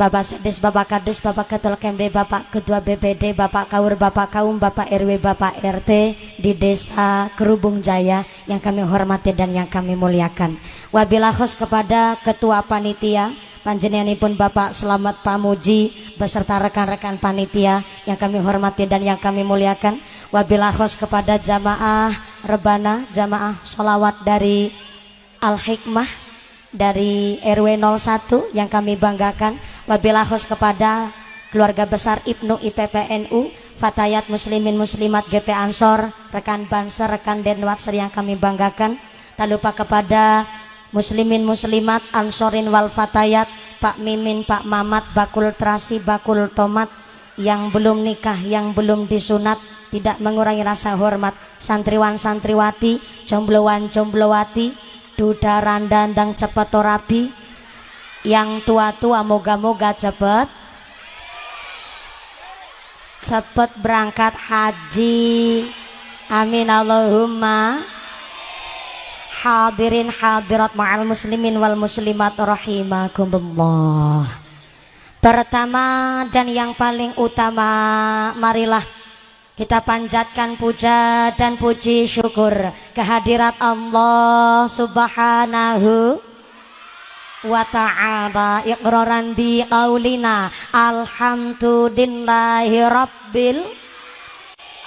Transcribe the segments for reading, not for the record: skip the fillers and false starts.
Bapak Sedis, Bapak Kadus, Bapak Ketua Kemde, Bapak Ketua BPD, Bapak Kaur, Bapak Kaum, Bapak RW, Bapak RT di Desa Kerubung Jaya yang kami hormati dan yang kami muliakan. Wabillahi khos kepada Ketua Panitia panjenenganipun Bapak Selamat Pamuji beserta rekan-rekan panitia yang kami hormati dan yang kami muliakan. Wabillahi khos kepada jamaah rebana, jamaah sholawat dari Al-Hikmah dari RW 01 yang kami banggakan. Wabillahi khos kepada keluarga besar Ibnu IPPNU, Fatayat Muslimin Muslimat GP Ansor, rekan Banser, rekan Denwatser yang kami banggakan. Tak lupa kepada Muslimin Muslimat Ansorin wal Fatayat, Pak Mimin, Pak Mamat, Bakul Terasi, Bakul Tomat yang belum nikah, yang belum disunat, tidak mengurangi rasa hormat. Santriwan santriwati, jombloan jomblowati, duda randandang cepet torabi, yang tua-tua moga-moga cepet berangkat haji, amin Allahumma. Hadirin hadirat ma'al muslimin wal muslimat rahimakumullah. Pertama dan yang paling utama, marilah kita panjatkan puja dan puji syukur kehadirat Allah Subhanahu wa ta'ala, iqraran bi qaulina alhamdulillahi rabbil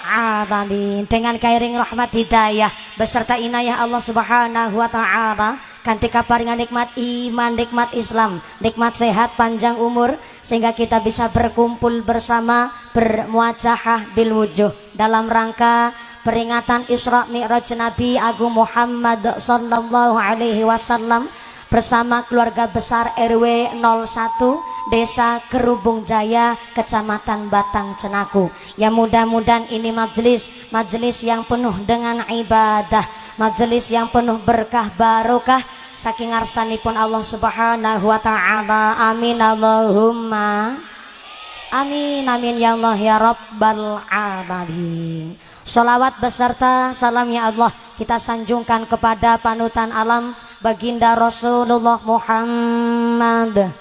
alamin. Dengan kairing rahmat hidayah beserta inayah Allah Subhanahu wa ta'ala, kanthi kaparingan nikmat iman, nikmat Islam, nikmat sehat panjang umur, sehingga kita bisa berkumpul bersama bermuajahah bil wujuh dalam rangka peringatan Isra Mi'raj Nabi Agung Muhammad sallallahu alaihi wasallam bersama keluarga besar RW 01 Desa Kerubung Jaya, Kecamatan Batang Cenaku. Ya mudah-mudahan ini majelis yang penuh dengan ibadah, majelis yang penuh berkah barokah saking ngarsanipun Allah Subhanahu wa ta'ala. Amin Allahumma amin, amin ya Allah ya Rabbal alamin. Sholawat beserta salam ya Allah kita sanjungkan kepada panutan alam baginda Rasulullah Muhammad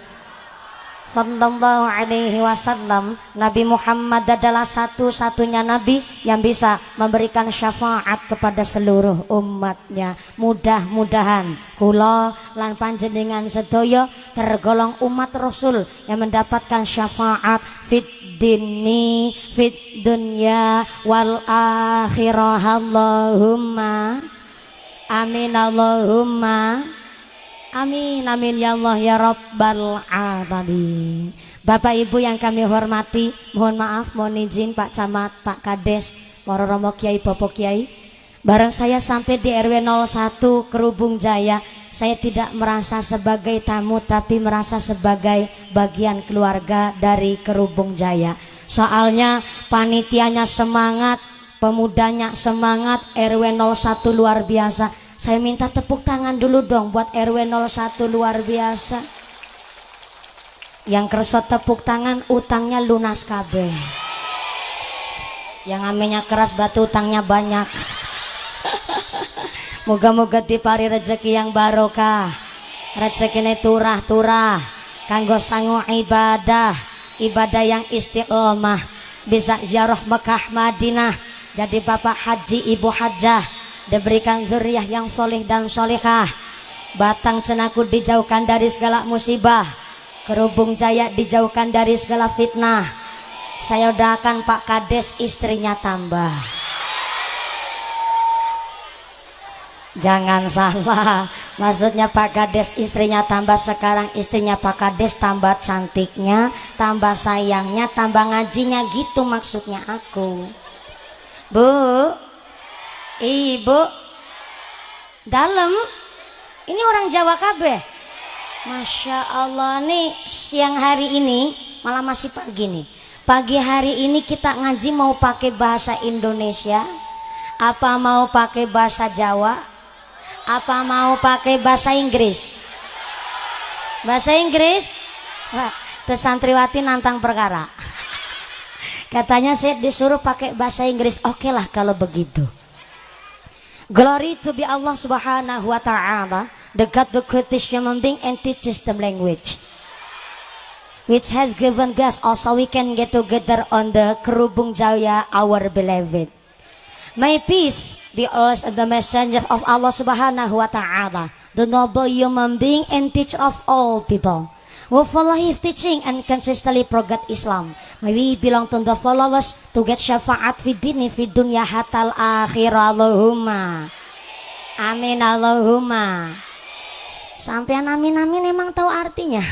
sallallahu alaihi wasallam. Nabi Muhammad adalah satu-satunya nabi yang bisa memberikan syafaat kepada seluruh umatnya. Mudah-mudahan kula lan panjenengan sedaya tergolong umat Rasul yang mendapatkan syafaat fit dini fit dunya wal akhirah. Allahumma amin Allahumma amin, amin ya Allah ya Rabbal alamin. Bapak Ibu yang kami hormati, mohon maaf, mohon izin Pak Camat, Pak Kades, para romo kiai, bapak kiai. Bareng saya sampai di RW 01 Kerubung Jaya, saya tidak merasa sebagai tamu tapi merasa sebagai bagian keluarga dari Kerubung Jaya. Soalnya panitianya semangat, pemudanya semangat, RW 01 luar biasa. Saya minta tepuk tangan dulu dong buat RW 01 luar biasa. Yang keresot tepuk tangan utangnya lunas kabeh. Yang amenya keras batu utangnya banyak. Moga-moga dipari rezeki yang barokah, rezekine turah-turah kanggo sangu ibadah yang istiqomah, bisa ziarah Mekah Madinah, jadi bapak haji ibu hajjah, diberikan zuriyah yang soleh dan solehah. Batang Cenaku dijauhkan dari segala musibah, Kerubung Jaya dijauhkan dari segala fitnah. Saya doakan Pak Kades istrinya tambah. Jangan salah, maksudnya Pak Kades istrinya tambah, sekarang istrinya Pak Kades tambah cantiknya, tambah sayangnya, tambah ngajinya, gitu maksudnya aku. Bu, Ibu, dalam ini orang Jawa kabeh. Masya Allah nih, siang hari ini malah masih pagi nih. Pagi hari ini kita ngaji mau pakai bahasa Indonesia, apa mau pakai bahasa Jawa, apa mau pakai bahasa Inggris? Bahasa Inggris? Wah, terus santriwati nantang perkara. Katanya saya disuruh pakai bahasa Inggris. Oke lah kalau begitu. Glory to be Allah Subhanahu wa ta'ala, the God who created human being and teaches them language. which has given grace also we can get together on the Kerubung Jaya, our beloved. May peace be always the messenger of Allah subhanahu wa ta'ala, the noble human being and teacher of all people, who follow his teaching and consistently forget Islam. May we belong to the followers to get syafaat fi dini fi dunya hatal akhir. Allahumma amin, Allahumma. Sampean amin amin emang tahu artinya?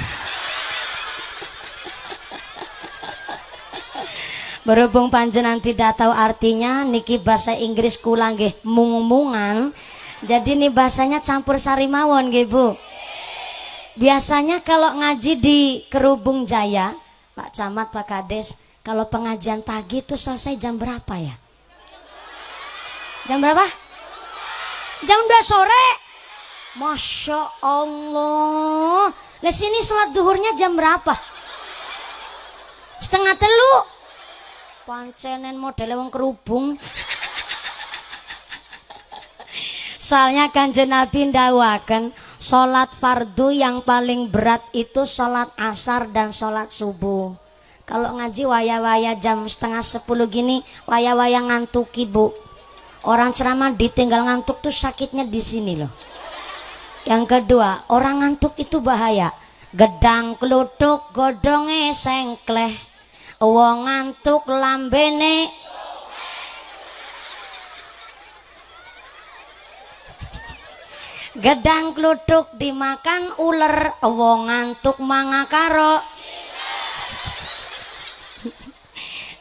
Berhubung panjenengan tidak tahu artinya, niki bahasa Inggris kula nggih mung-mungan. Jadi nih bahasanya campur sari mawon nggih Bu. Biasanya kalau ngaji di Kerubung Jaya, Pak Camat, Pak Kades, kalau pengajian pagi itu selesai jam berapa ya? Jam berapa? Jam 2 sore. Masya Allah. Lah sini sholat duhurnya jam berapa? 2:30. Pancenen model wong kerubung. Soalnya Kanjeng Nabi ndawaken sholat fardu yang paling berat itu sholat asar dan sholat subuh. Kalau ngaji waya-waya jam 9:30 gini, waya-waya ngantuk Bu. Orang ceramah ditinggal ngantuk tuh sakitnya di sini loh. Yang kedua, orang ngantuk itu bahaya. Gedang kluthuk godhonge sengkleh. Wong ngantuk lambene gedang kluthuk dimakan uler, wong ngantuk mangakaro.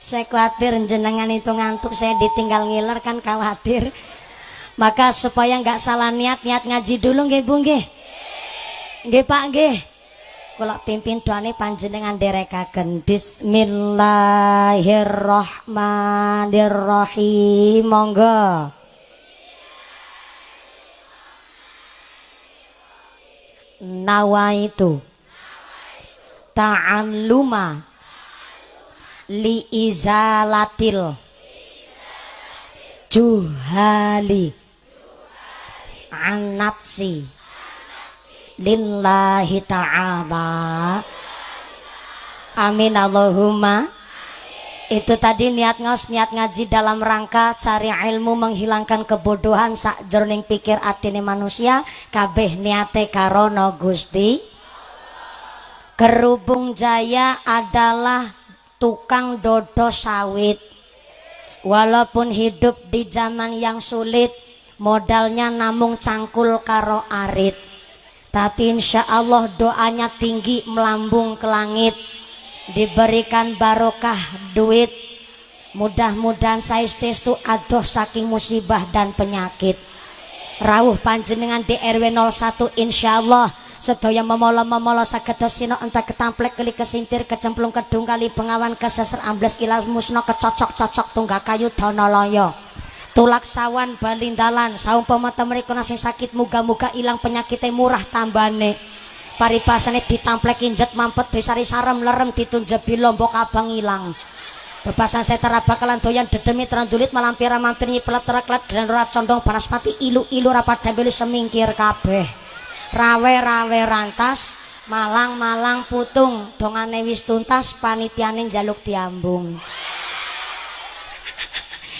Saya khawatir jenengan itu ngantuk, saya ditinggal ngiler kan khawatir. Maka supaya nggak salah niat ngaji dulu nggih Bu nggih. Nggih Pak nggih. Kula pimpin doane panjenengan derekaken. Bismillahirrahmanirrahim. Monggo. Nawaitu ta'alluma li izalatil juhali an nafsi lillahi ta'ala. Amin Allahumma. Itu tadi niat ngaji dalam rangka cari ilmu, menghilangkan kebodohan sakjroning pikir atine manusia. Kabeh niate karono Gusti. Kerubung Jaya adalah tukang dodo sawit. Walaupun hidup di zaman yang sulit, modalnya namung cangkul karo arit, tapi insya Allah doanya tinggi melambung ke langit, diberikan barokah duit. Mudah-mudahan saestu adoh saking musibah dan penyakit. Rawuh panjenengan di RW 01 insya Allah sedaya memola saged sino entah ketamplek keli kesintir kecemplung kedung kali bengawan keseser ambles ilah musna kecocok-cocok tunggak kayu danalaya tulak sawan balindalan saumpama temriko sing sakit muga-muga ilang penyakitnya murah tambane paripasane ditamplek injet mampet disari sarem lerem ditunjebi lombok abang ilang bebasan setara bakalan doyan dedemi terandulit malampira mampir nyiplet teraklet dan ora condong banaspati ilu-ilu rapat dambeli semingkir kabeh rawe-rawe rantas malang-malang putung dongane wis tuntas panitiane njaluk diambung.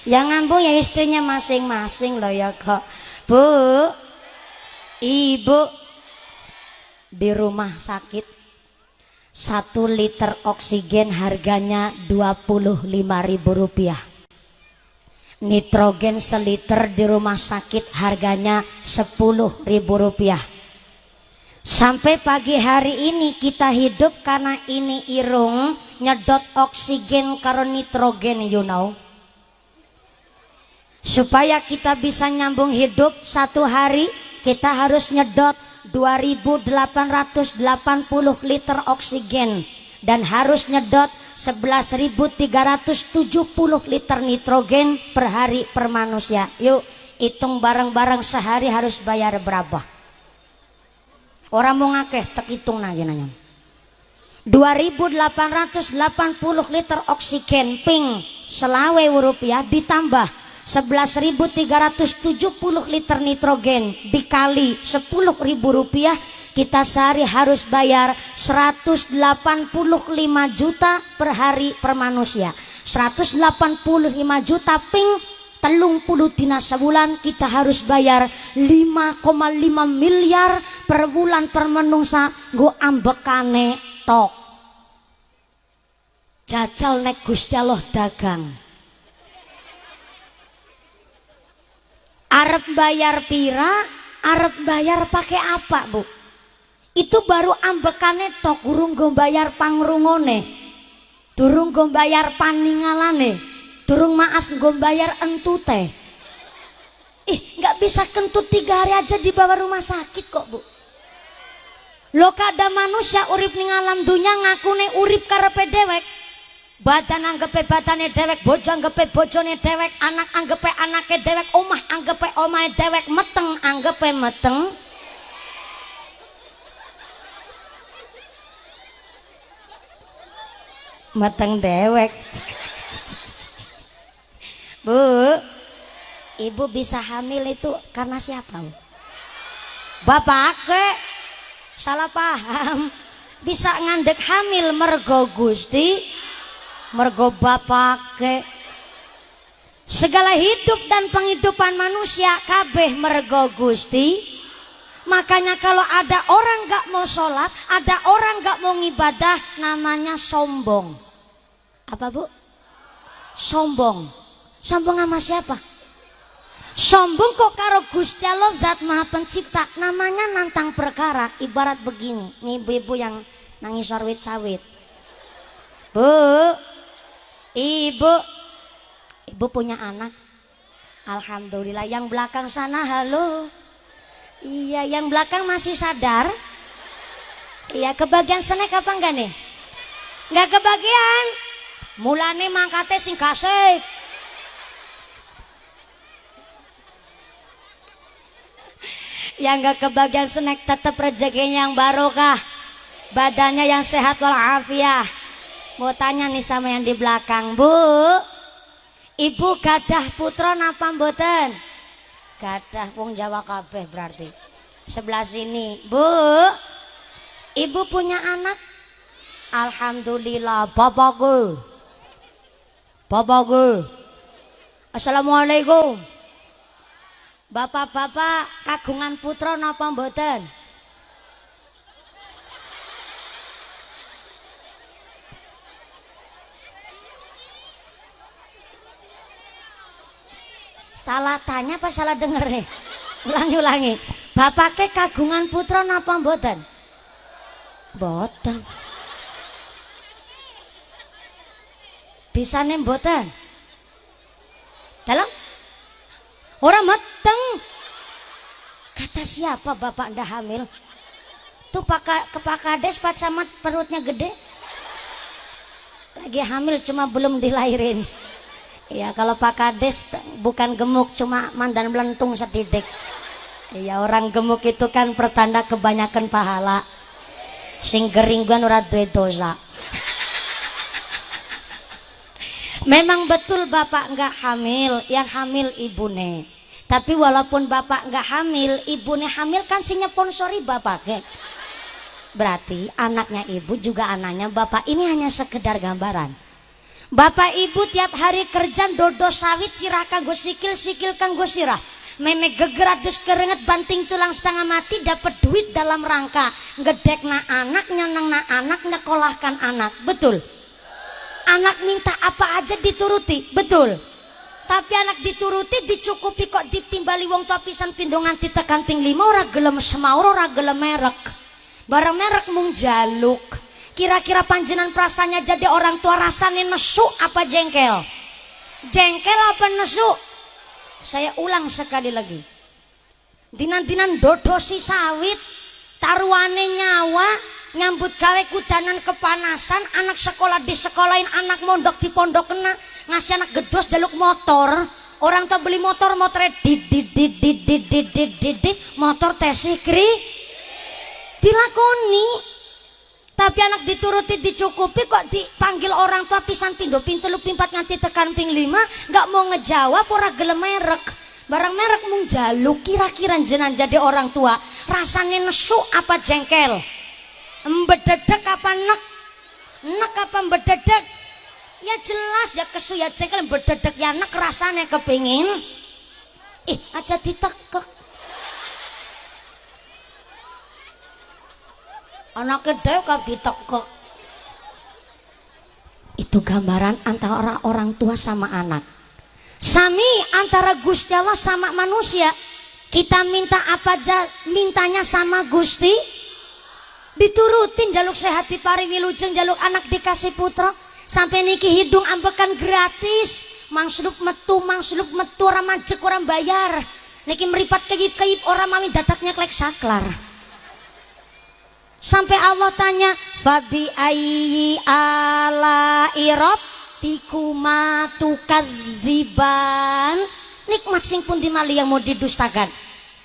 Yang ngambung ya istrinya masing-masing loh ya kok. Bu, ibu di rumah sakit 1 liter oksigen harganya Rp25.000. Nitrogen seliter di rumah sakit harganya Rp10.000. Sampai pagi hari ini kita hidup karena ini irung nyedot oksigen karo nitrogen, you know. Supaya kita bisa nyambung hidup satu hari kita harus nyedot 2.880 liter oksigen dan harus nyedot 11.370 liter nitrogen per hari per manusia. Yuk hitung bareng-bareng sehari harus bayar berapa? Orang mau ngakeh tak hitung nanya 2.880 liter oksigen ping Rp20.000 ditambah 11.370 liter nitrogen dikali Rp10.000 kita sehari harus bayar 185 juta per hari per manusia. 185 juta ping 30 dina sebulan, kita harus bayar 5,5 miliar per bulan per menungsa nggo ambekane tok. Jajal nek Gusti Allah dagang. Arep bayar pira, arep bayar pakai apa, Bu? Itu baru ambekane tok, durung go bayar pangrungone, durung go bayar paningalane, durung maaf go bayar entute. Nggak bisa kentut 3 hari aja dibawa rumah sakit kok, Bu. Lo kada manusia urip ning alam dunya ngakune urip karepe dewek. Badan anggepe badane dewek, bojo anggepe bojone dewek, anak anggepe anake dewek, omah anggepe omahe dewek, meteng anggepe meteng. Meteng dewek. Bu, ibu bisa hamil itu karena siapa? Bapak ke salah paham. Bisa ngandek hamil mergo Gusti, mergo bapak ke. Segala hidup dan penghidupan manusia kabeh mergo Gusti. Makanya kalau ada orang gak mau sholat, ada orang gak mau ngibadah, namanya sombong. Apa, Bu? Sombong. Sombong sama siapa? Sombong kok karo Gusti Allah Zat Maha Pencipta, namanya nantang perkara. Ibarat begini, nih ibu-ibu yang nangis sawit-sawit. Bu, ibu punya anak. Alhamdulillah. Yang belakang sana halo. Iya, yang belakang masih sadar. Iya, kebagian snack apa enggak nih? Enggak kebagian. Mulane mangkate sing kasih. Yang enggak kebagian snack tetap rezekinya yang barokah. Badannya yang sehat walafiat. Mau tanya nih sama yang di belakang, Bu. Ibu gadah putra napa mboten? Gadah, wong Jawa kabeh berarti. Sebelah sini, Bu. Ibu punya anak? Alhamdulillah. Bapakku. Assalamualaikum. Bapak-bapak kagungan putra napa mboten? Salah tanya apa salah denger nih? Ulangi. Bapaknya kagungan putra napa mboten? Mboten. Bisane mboten? Dalam? Orang meteng. Kata siapa bapak ndak hamil? Tuh Pak Kades Pak Camat perutnya gede. Lagi hamil cuma belum dilahirin. Iya, kalau Pak Kades bukan gemuk, cuma mandan melentung sedidik. Iya, orang gemuk itu kan pertanda kebanyakan pahala. Sing geringguan ora duwe dosa. Memang betul bapak enggak hamil, yang hamil ibune. Tapi walaupun bapak enggak hamil, ibune hamil kan sing nyponsori bapaknya. Berarti anaknya ibu juga anaknya bapak. Ini hanya sekedar gambaran. Bapak ibu tiap hari kerja dodo sawit sirah kanggo sikil kanggo sirah. Meme geger adus keringet banting tulang setengah mati dapat duit dalam rangka ngedekna anak, nyenengna anak, nyekolahkan anak. Betul? Anak minta apa aja dituruti. Betul? Tapi anak dituruti dicukupi kok ditimbali wong tua pisan pindongan ditekan ping 5 ora gelem semaur ora gelem merek. Barang merek mung jaluk. Kira-kira panjenan perasaannya jadi orang tua rasanya nesu apa jengkel? Jengkel apa nesu? Saya ulang sekali lagi. Dinan-dinan dodosi sawit, taruhane nyawa, nyambut gawe kudanan kepanasan, anak sekolah di sekolahin, anak mondok di pondok kena, ngasih anak gedos jaluk motor. Orang tua beli motor, motornya motor tesikri dilakoni. Tapi anak dituruti dicukupi kok dipanggil orang tua pisan pindo ping 3 ping 4 nganti tekan ping 5 nggak mau ngejawab ora gelem merek. Barang merek mung jaluk, kira-kira jenengan jadi orang tua rasanya nesu apa jengkel? Mbededek apa nek? Nek apa mbededek? Ya jelas ya kesu ya jengkel, mbededek ya nek rasanya kepingin. Aja ditekek. Anaknya dewe kau ditekek. Itu gambaran antara orang tua sama anak. Sami antara Gusti Allah sama manusia. Kita minta apa aja, mintanya sama Gusti. Diturutin, jaluk sehat diparingi wilujeng, jaluk anak dikasih putra. Sampai niki hidung ambekan gratis. Mangslup metu orang majek orang bayar. Niki meripat keyip-keyip orang mami dataknya klek saklar. Sampai Allah tanya, fabi ayyi ala irab tikumatu kadziban. Nikmat sing pun dimali yang mau didustakan.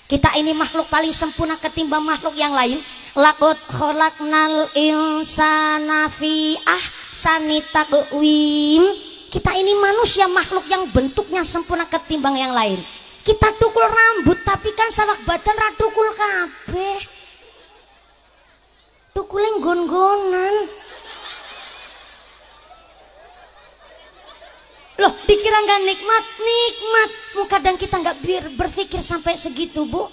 Kita ini makhluk paling sempurna ketimbang makhluk yang lain. Laqad khalaqnal insana fi ahsani taqwim. Kita ini manusia makhluk yang bentuknya sempurna ketimbang yang lain. Kita tukul rambut tapi kan sawak badan ra tukul kabeh. Tukuleng gon-gonan. Loh, dikira nggak nikmat? Nikmat. Kadang kita nggak berpikir sampai segitu, Bu.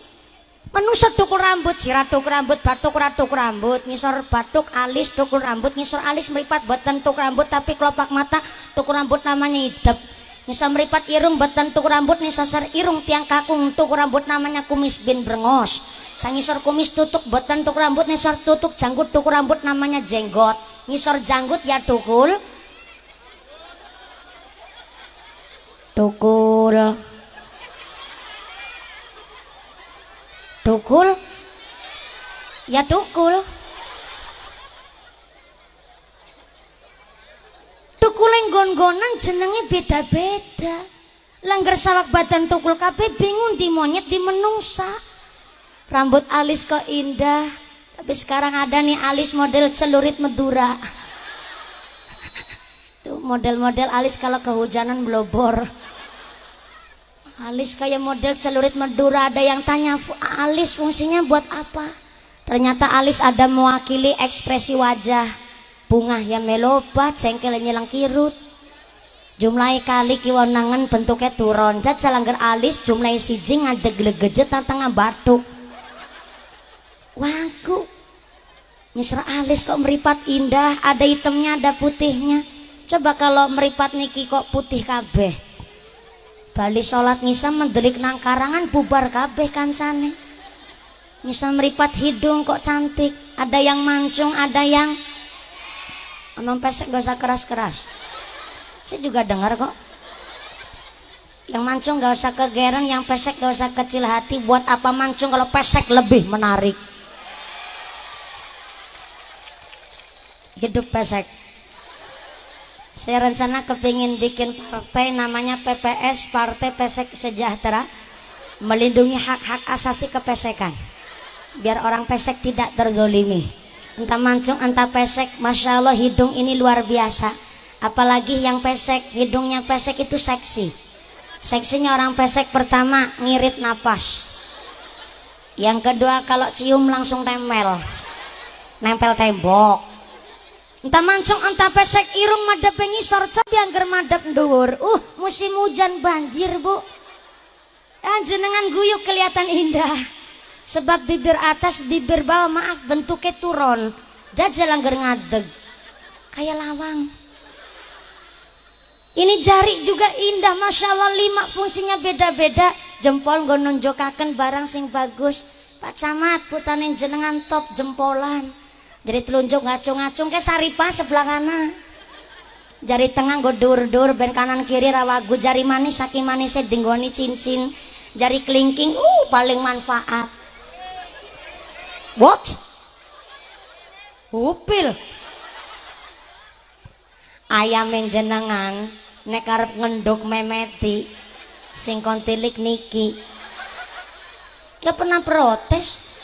Manusia tukul rambut, sirat tukul rambut, batuk ratuk rambut, ngisor batuk, alis tukul rambut, ngisor alis meripat beten tukul rambut, tapi kelopak mata tukul rambut namanya idep. Ngisor meripat irung beten tukul rambut, nisasar irung tiang kakung tukul rambut namanya kumis bin brengos. Sangisor kumis tutuk beten tukul rambut, nisor tutuk janggut tukul rambut namanya jenggot. Ngisor janggut ya tukul. Tukul ya tukul yang gon-gonan jenenge beda-beda. Langgar sawak badan tukul kabeh bingung di monyet di menungsa. Rambut alis kok indah, tapi sekarang ada nih alis model celurit Madura. Tuh model-model alis kalau kehujanan blobor. Alis kayak model celurit Madura. Ada yang tanya, alis fungsinya buat apa? Ternyata alis ada mewakili ekspresi wajah. Bunga yang melobat, cengkel nyelang kirut. Jumlahi kali kiwanangan bentuknya turun. Jat selanggar alis jumlahi siji ngadeg legejet tantang batuk. Wagu nyisra alis kok meripat indah, ada hitamnya ada putihnya. Coba kalau meripat niki kok putih kabeh. Bali sholat ngisa mendelik nang karangan bubar kabeh kancane. Ngisa meripat hidung kok cantik, ada yang mancung, ada yang emang pesek gak usah keras-keras. Saya juga dengar kok. Yang mancung gak usah kegeran, yang pesek gak usah kecil hati. Buat apa mancung kalau pesek lebih menarik? Hidup pesek. Saya rencana kepingin bikin partai namanya PPS, Partai Pesek Sejahtera, melindungi hak-hak asasi kepesekan biar orang pesek tidak terzolimi. Entah mancung entah pesek, Masya Allah hidung ini luar biasa. Apalagi yang pesek, hidungnya pesek itu seksi. Seksinya orang pesek pertama ngirit napas. Yang kedua kalau cium langsung nempel tembok. Entah mancung entah pesek irung madep ngisor cabe angger madep dhuwur. Musim hujan banjir, Bu. Jenengan guyuk kelihatan indah. Sebab bibir atas bibir bawah maaf bentuknya turun. Jajal angger ngadeg. Kayak lawang. Ini jari juga indah, Masya Allah 5 fungsinya beda-beda. Jempol nggo nunjukaken barang sing bagus. Pak Camat putanin jenengan top jempolan. Jadi telunjuk ngacung-ngacung ke saripah sebelah kanan. Jari tengah nggo dur-dur ben kanan kiri rawagu. Jari manis saking manisnya dinggoni cincin. Jari kelingking paling manfaat. What? Upil. Ayam jenengan nek arep ngenduk memeti sing kontilik niki gak pernah protes.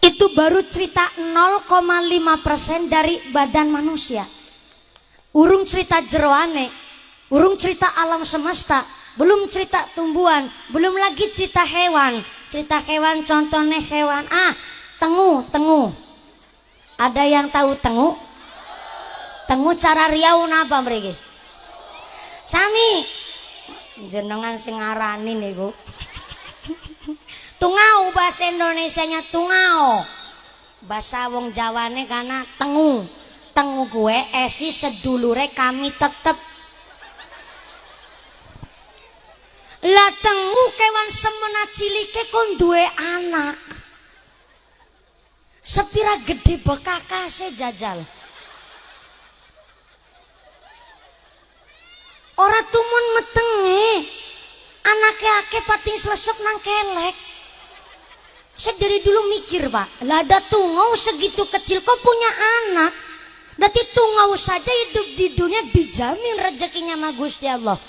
Itu baru cerita 0,5% dari badan manusia. Urung cerita jeroane, urung cerita alam semesta, belum cerita tumbuhan, belum lagi cerita hewan. Cerita hewan contohnya hewan tengu. Ada yang tahu tengu? Tengu cara riau napa mriki? Sami jenengan sing ngarani niku. Tungau bahasa Indonesianya tungau. Bahasa wong Jawane karena tengu. Tengu gue esi sedulure kami tetep. Lah tengu kewan semena cilike kon duwe anak. Sepira gede bekakase jajal. Ora tumun metenge. Anake akeh pating slesep nang kelek. Saya dari dulu mikir, Pak, lah ada tungau segitu kecil kok punya anak. Berarti tungau saja hidup di dunia dijamin rezekinya sama Gusti Allah.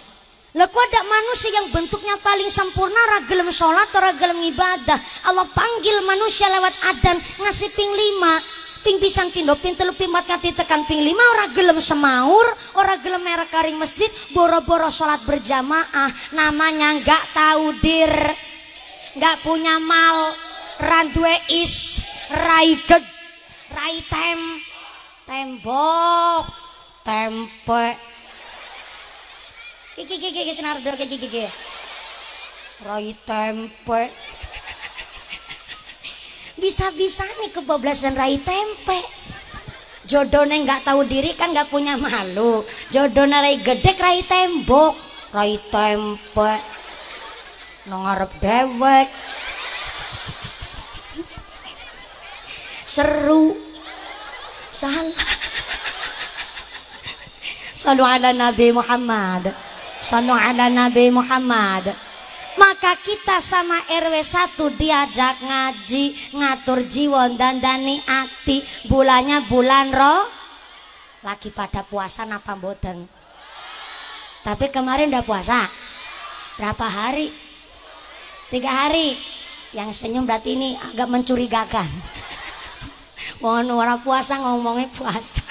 Lah kok ada manusia yang bentuknya paling sempurna, ora gelem salat, ora gelem ibadah. Allah panggil manusia lewat adzan ngasih ping 5, ping pisan pindo, ping telu, ping 4 nganti tekan ping 5 ora gelem semaur, ora gelem merek karing masjid, boro-boro salat berjamaah, namanya enggak tahu dir, enggak punya mal, randuwe is, rai ged, rai tembok, tempe. Kiki senardor kiki rai tempe. Bisa-bisa nih kebablasan rai tempe. Jodohnya nggak tahu diri kan nggak punya malu. Jodohnya rai gedek rai tembok, rai tempe. Nang ngarep dewek. Seru. Salah. Sallu ala Nabi Muhammad. Sallu ala Nabi Muhammad. Maka kita sama RW 1 diajak ngaji, ngatur jiwa, dandani ati. Bulannya bulan roh. Lagi pada puasa napa mboten? Tapi kemarin udah puasa. Berapa hari? 3 hari. Yang senyum berarti ini agak mencurigakan. Mohon orang puasa ngomongnya puasa.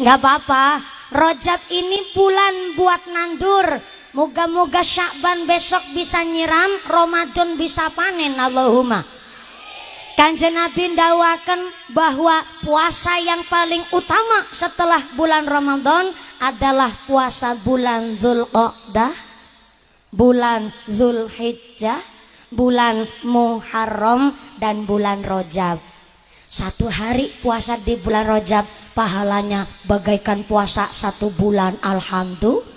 Nggak apa-apa. Rajab ini bulan buat nandur. Moga-moga Sya'ban besok bisa nyiram, Ramadan bisa panen. Allahumma. Kanjeng Nabi ndawaken bahwa puasa yang paling utama setelah bulan Ramadan adalah puasa bulan Dzulqa'dah, bulan Dzulhijjah, bulan Muharram, dan bulan Rajab. 1 hari puasa di bulan Rajab pahalanya bagaikan puasa 1 bulan. Alhamdulillah.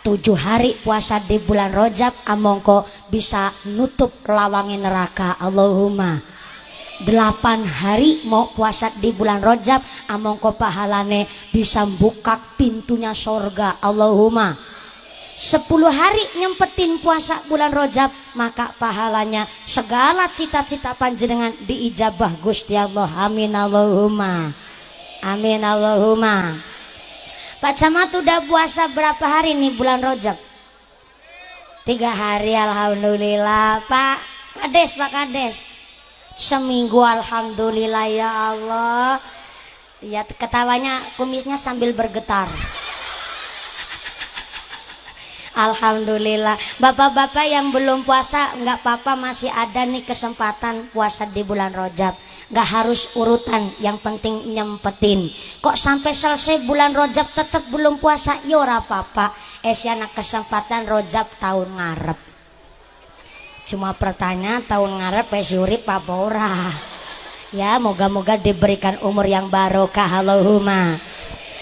7 hari puasa di bulan Rajab amongko bisa nutup lawangi neraka. Allahumma. 8 hari mau puasa di bulan Rajab amongko pahalane bisa buka pintunya sorga. Allahumma. 10 hari nyempetin puasa bulan Rajab maka pahalanya segala cita-cita panjenengan diijabah Gusti Allah. Amin Allahumma. Amin Allahumma. Pak Camat udah puasa berapa hari nih bulan Rajab? 3 hari alhamdulillah. Pak Kades seminggu alhamdulillah. Ya Allah. Ya ketawanya kumisnya sambil bergetar. Alhamdulillah. Bapak-bapak yang belum puasa nggak apa-apa, masih ada nih kesempatan puasa di bulan Rajab. Nggak harus urutan, yang penting nyempetin. Kok sampai selesai bulan Rajab tetap belum puasa? Ya ora apa-apa. Esiana kesempatan Rajab tahun ngarep. Cuma pertanyaan tahun ngarep esi urip apa ora? Ya moga-moga diberikan umur yang barokah. Allahumma.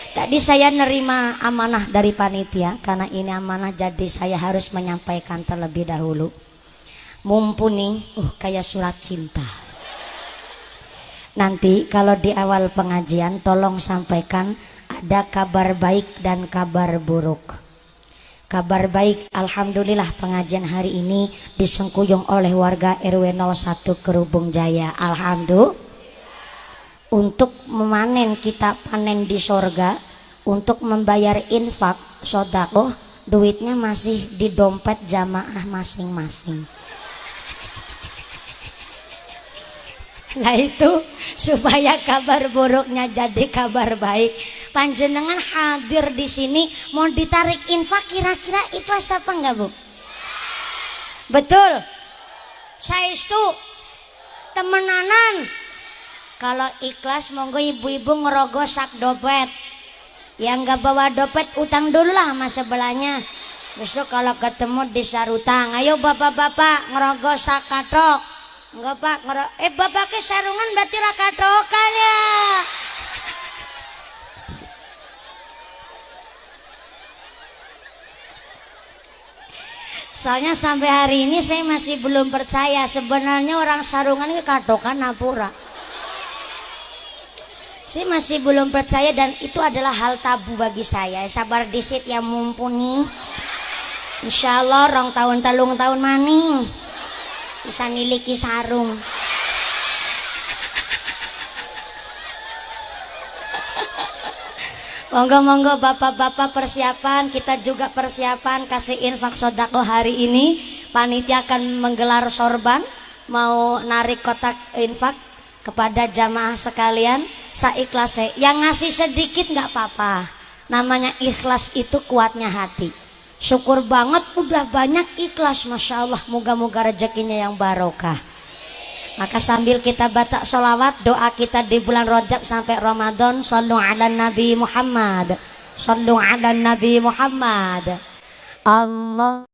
Tadi saya nerima amanah dari panitia, karena ini amanah jadi saya harus menyampaikan terlebih dahulu. Mumpuni kayak surat cinta. Nanti kalau di awal pengajian tolong sampaikan ada kabar baik dan kabar buruk. Kabar baik, alhamdulillah pengajian hari ini disengkuyung oleh warga RW 01 Kerubung Jaya. Alhamdulillah. Untuk memanen kita panen di sorga, untuk membayar infak sodakoh, duitnya masih di dompet jamaah masing-masing. Lah itu supaya kabar buruknya jadi kabar baik. Panjenengan hadir di sini mau ditarik infak, kira-kira ikhlas apa enggak, Bu? Betul. Saestu temenanan. Kalau ikhlas monggo ibu-ibu ngerogoh sak dompet. Yang enggak bawa dompet utang dulu lah sama sebelahnya. Besok kalau ketemu disarutang. Ayo bapak-bapak ngerogoh sak katok. Enggak pak, bapak ke sarungan berarti rakatokan ya. Soalnya sampai hari ini saya masih belum percaya sebenarnya orang sarungan itu katokan napura. Saya masih belum percaya dan itu adalah hal tabu bagi saya. Sabar disit yang mumpuni. Insya Allah rong tahun telung tahun maning bisa niliki sarung. Monggo-monggo bapak-bapak persiapan, kita juga persiapan kasih infak sodako hari ini. Panitia akan menggelar sorban, mau narik kotak infak kepada jamaah sekalian. Saikhlasnya, yang ngasih sedikit nggak apa-apa. Namanya ikhlas itu kuatnya hati. Syukur banget udah banyak ikhlas, masya Allah. Moga-moga rezekinya yang barokah. Maka sambil kita baca sholawat, doa kita di bulan Rajab sampai Ramadan. Sallu ala Nabi Muhammad. Sallu ala Nabi Muhammad. Allah.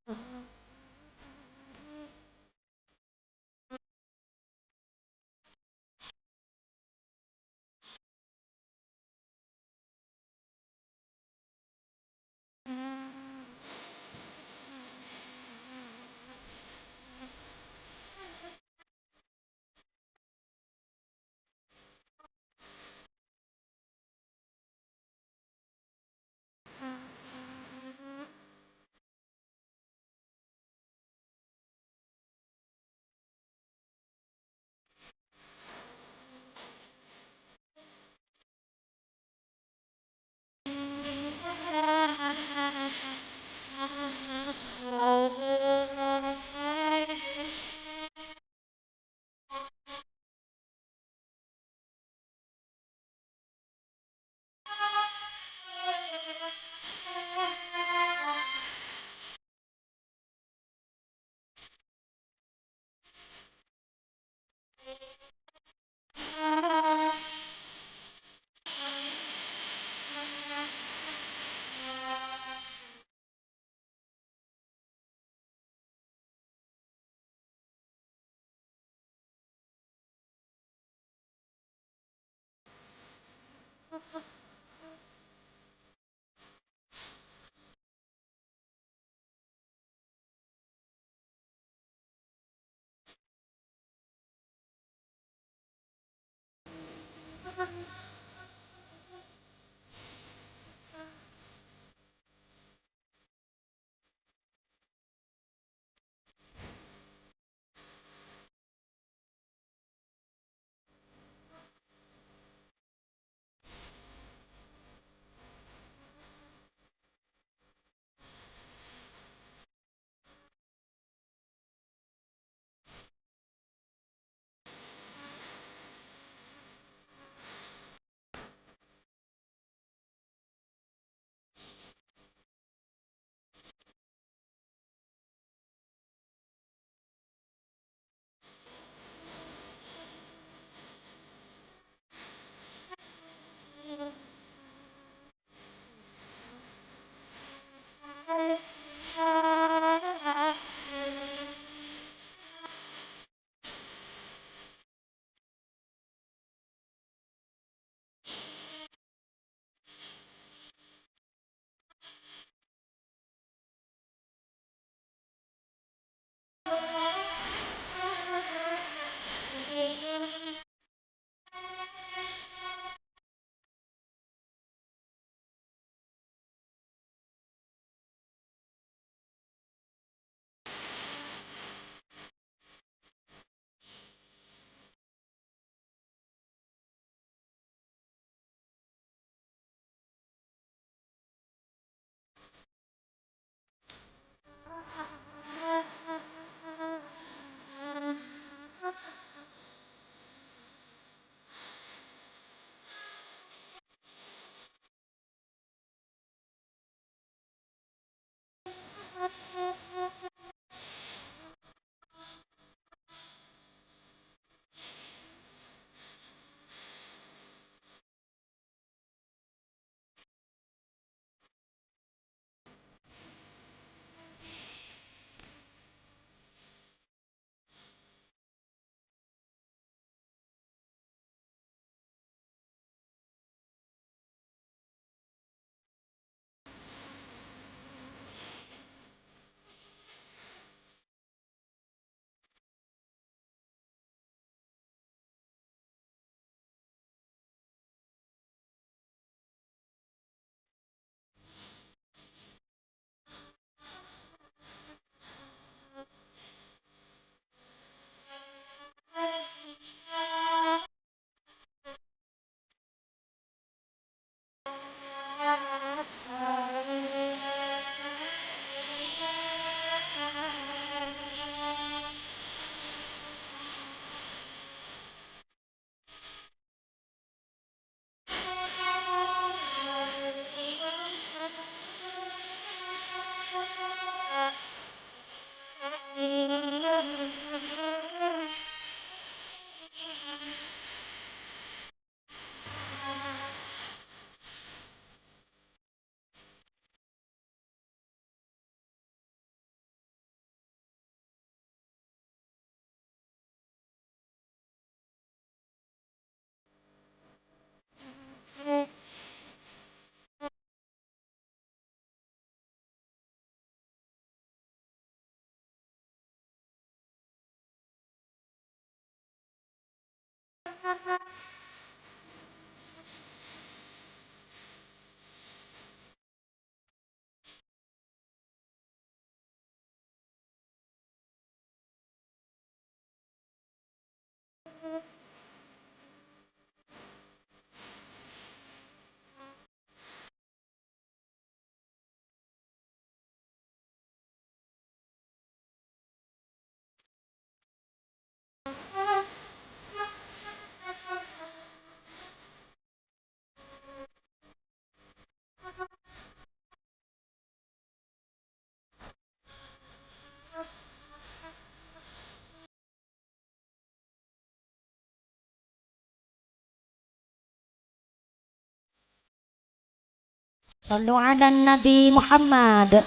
Sallu ala Nabi Muhammad.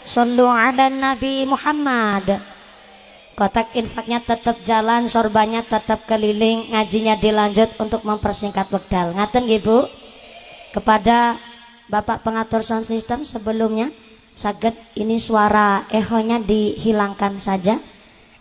Sallu ala Nabi Muhammad. Kotak infaknya tetap jalan, sorbannya tetap keliling, ngajinya dilanjut untuk mempersingkat wekdal. Ngaten nggih Bu? Kepada Bapak pengatur sound system sebelumnya, saged ini suara ehonya dihilangkan saja.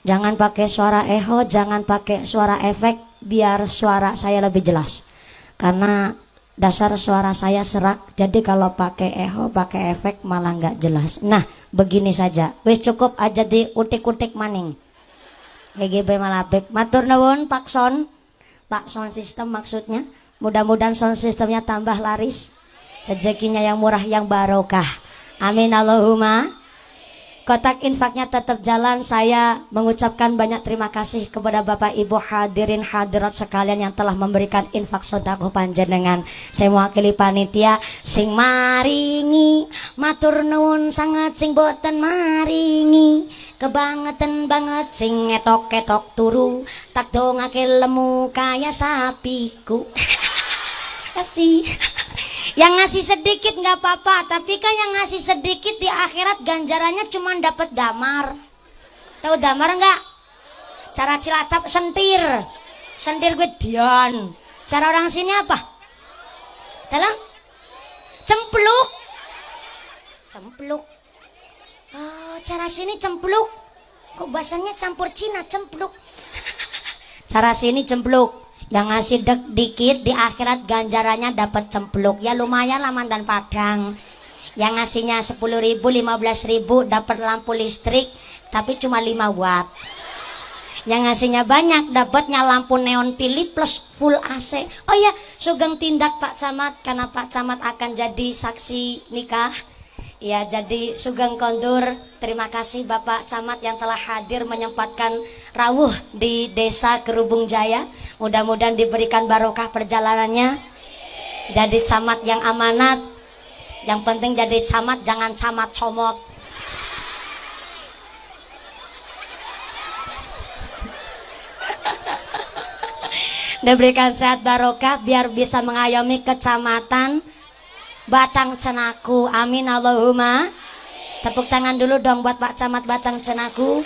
Jangan pakai suara eho, jangan pakai suara efek, biar suara saya lebih jelas. Karena dasar suara saya serak, jadi kalau pakai eho, pakai efek malah nggak jelas. Nah, begini saja, wis cukup aja diutik-utik maning. GGB Malabek, matur nuwun Pak Son, Pak Sound System maksudnya. Mudah-mudahan sound systemnya tambah laris, rezekinya yang murah, yang barokah. Amin Allahumma. Kotak infaknya tetap jalan. Saya mengucapkan banyak terima kasih kepada Bapak Ibu hadirin hadirat sekalian yang telah memberikan infak sedekah panjenengan. Saya mewakili panitia sing maringi matur nuwun sangat, sing boten maringi kebangetan banget, sing ngetok-ketok turu tak dongake lemu kaya sapiku. Kasih. Yang ngasih sedikit nggak apa-apa, tapi kan yang ngasih sedikit di akhirat ganjarannya cuma dapat damar. Tahu damar nggak? Cara Cilacap sentir, sentir gue dian. Cara orang sini apa? Dalam cempluk, cempluk. Oh, cara sini cempluk. Kok bahasanya campur Cina cempluk? Cara sini cempluk. Yang ngasih dikit di akhirat ganjarannya dapat cempluk. Ya lumayan lah mandan Padang. Yang ngasihnya 10.000, 15.000 dapat lampu listrik tapi cuma 5 watt. Yang ngasihnya banyak dapatnya lampu neon pilih plus full AC. Oh ya, sugeng tindak Pak Camat, karena Pak Camat akan jadi saksi nikah. Ya, jadi sugeng kondur. Terima kasih Bapak Camat yang telah hadir menyempatkan rawuh di Desa Kerubung Jaya. Mudah-mudahan diberikan barokah perjalanannya. Jadi camat yang amanat. Yang penting jadi camat, jangan camat comot. Diberikan sehat barokah biar bisa mengayomi kecamatan Batang Cenaku. Amin Allahumma. Tepuk tangan dulu dong buat Pak Camat Batang Cenaku.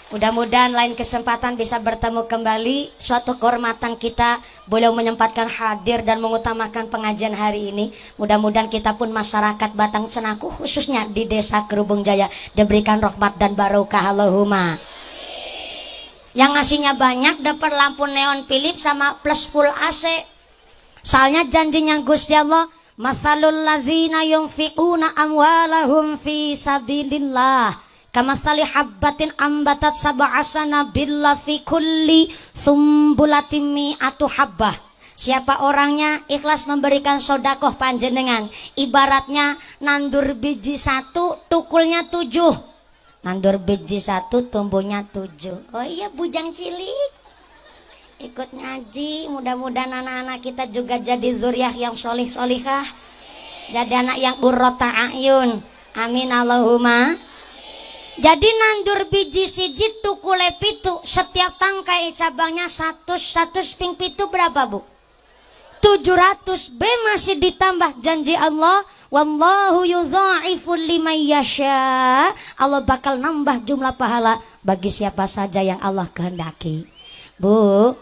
Mudah-mudahan lain kesempatan bisa bertemu kembali. Suatu kehormatan kita boleh menyempatkan hadir dan mengutamakan pengajian hari ini. Mudah-mudahan kita pun masyarakat Batang Cenaku khususnya di Desa Kerubung Jaya diberikan rahmat dan barokah Allahumma. Yang ngasihnya banyak dapat lampu neon Philips sama plus full AC. Soalnya janjinya Gusti Allah, masalul ladzina yunfiquna amwalahum fi sabilillah kamasali habbatin ambatat sab'a sanabilla fi kulli sumbulatin mi'atu habbah. Siapa orangnya ikhlas memberikan sodakoh panjenengan, ibaratnya nandur biji satu tukulnya 7. Nandur biji satu tumbuhnya 7. Oh iya bujang cilik ikut ngaji. Mudah-mudahan anak-anak kita juga jadi zuriah yang solih-solihah, jadi anak yang qurrata a'yun. Amin Allahumma. Jadi nandur biji siji tukule pitu, setiap tangkai cabangnya 100 ping pitu berapa Bu? 700. B masih ditambah janji Allah, wallahu yudha'ifu liman yasha. Allah bakal nambah jumlah pahala bagi siapa saja yang Allah kehendaki. Bu,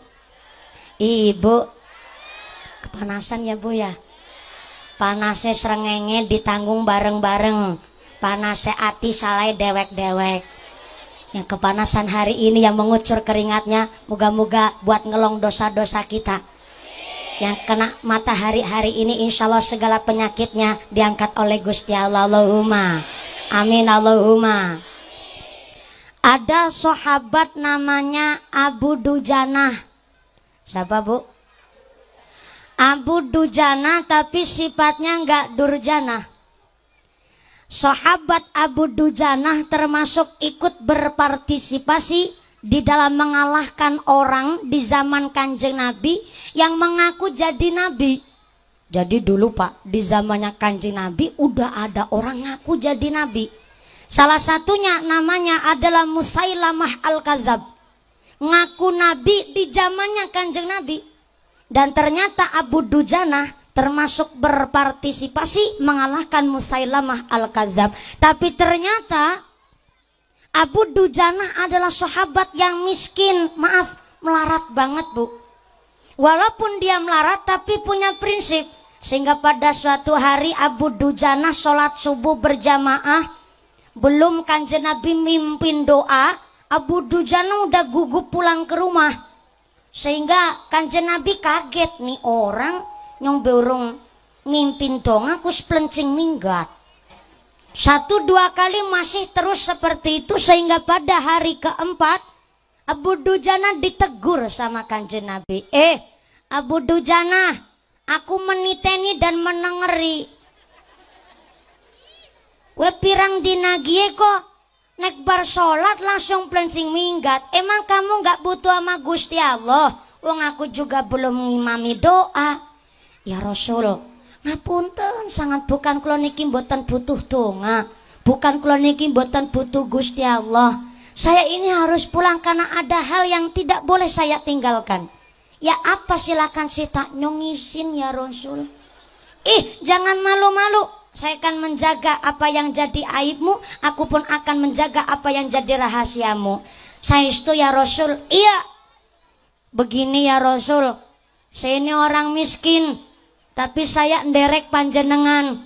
Ibu, kepanasan ya Bu ya? Panasnya srengenge ditanggung bareng-bareng. Panasnya ati salai dewek-dewek. Yang kepanasan hari ini yang mengucur keringatnya, moga-moga buat ngelong dosa-dosa kita. Yang kena matahari hari ini insya Allah segala penyakitnya diangkat oleh Gusti Allah. Allahumma amin Allahumma. Ada sahabat namanya Abu Dujanah. Siapa Bu? Abu Dujanah tapi sifatnya enggak durjanah. Sahabat Abu Dujanah termasuk ikut berpartisipasi di dalam mengalahkan orang di zaman Kanjeng Nabi yang mengaku jadi Nabi. Jadi dulu Pak, di zamannya Kanjeng Nabi udah ada orang ngaku jadi Nabi. Salah satunya namanya adalah Musailamah Al-Kadzab. Ngaku Nabi di zamannya Kanjeng Nabi. Dan ternyata Abu Dujanah termasuk berpartisipasi mengalahkan Musailamah Al-Kadzab. Tapi ternyata Abu Dujanah adalah sahabat yang miskin. Maaf, melarat banget Bu. Walaupun dia melarat tapi punya prinsip. Sehingga pada suatu hari Abu Dujanah sholat subuh berjamaah. Belum Kanjeng Nabi mimpin doa, Abu Dujanah udah gugup pulang ke rumah. Sehingga Kanjeng Nabi kaget, nih orang yang berung ngimpin dong aku spelencing minggat. 1-2 kali masih terus seperti itu, sehingga pada hari keempat Abu Dujanah ditegur sama Kanjeng Nabi. Abu Dujanah, aku meniteni dan menengeri. We pirang dina gie kok nek bar sholat langsung pelencing minggat. Emang kamu gak butuh sama Gusti Allah? Wong aku juga belum ngimami doa. Ya Rasul, ngapunten sangat, bukan kula niki mboten butuh donga, bukan kula niki mboten butuh Gusti Allah. Saya ini harus pulang karena ada hal yang tidak boleh saya tinggalkan. Ya apa, silakan sita nyongisin ya Rasul. Jangan malu-malu. Saya akan menjaga apa yang jadi aibmu, aku pun akan menjaga apa yang jadi rahasiamu. Saya itu ya Rasul. Iya. Begini ya Rasul, saya ini orang miskin, tapi saya nderek panjenengan.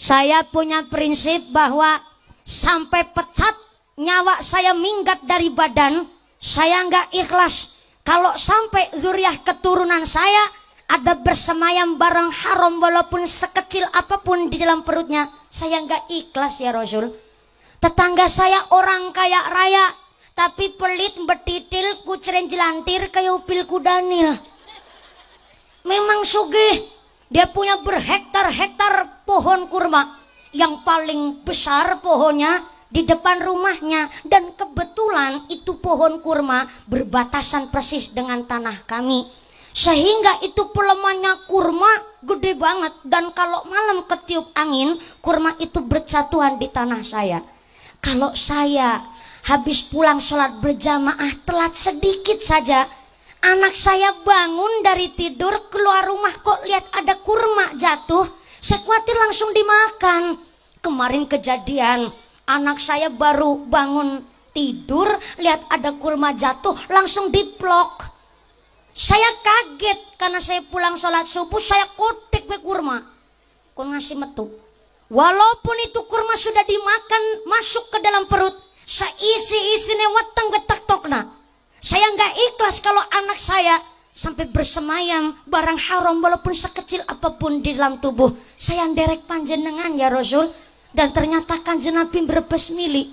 Saya punya prinsip bahwa sampai pecat nyawa saya minggat dari badan, saya nggak ikhlas kalau sampai zuriah keturunan saya ada bersemayam barang haram walaupun sekecil apapun di dalam perutnya. Saya nggak ikhlas ya Rasul. Tetangga saya orang kaya raya, tapi pelit, betitil, kuceren jelantir kayak upil kudanil. Memang sugih. Dia punya berhektar-hektar pohon kurma. Yang paling besar pohonnya di depan rumahnya. Dan kebetulan itu pohon kurma berbatasan persis dengan tanah kami. Sehingga itu pelemannya kurma gede banget. Dan kalau malam ketiup angin, kurma itu berjatuhan di tanah saya. Kalau saya habis pulang sholat berjamaah telat sedikit saja, Anak saya bangun dari tidur, keluar rumah kok lihat ada kurma jatuh. Saya khawatir langsung dimakan. Kemarin kejadian, anak saya baru bangun tidur, lihat ada kurma jatuh, langsung diplok. Saya kaget karena saya pulang sholat subuh, saya kotek ke kurma. Kok ngasih metu. Walaupun itu kurma sudah dimakan, masuk ke dalam perut, saya isi-isine weteng getak tokna. Saya nggak ikhlas kalau anak saya sampai bersemayam barang haram walaupun sekecil apapun di dalam tubuh. Saya nderek panjenengan ya Rasul. Dan ternyata Kanjeng Nabi berbesmili.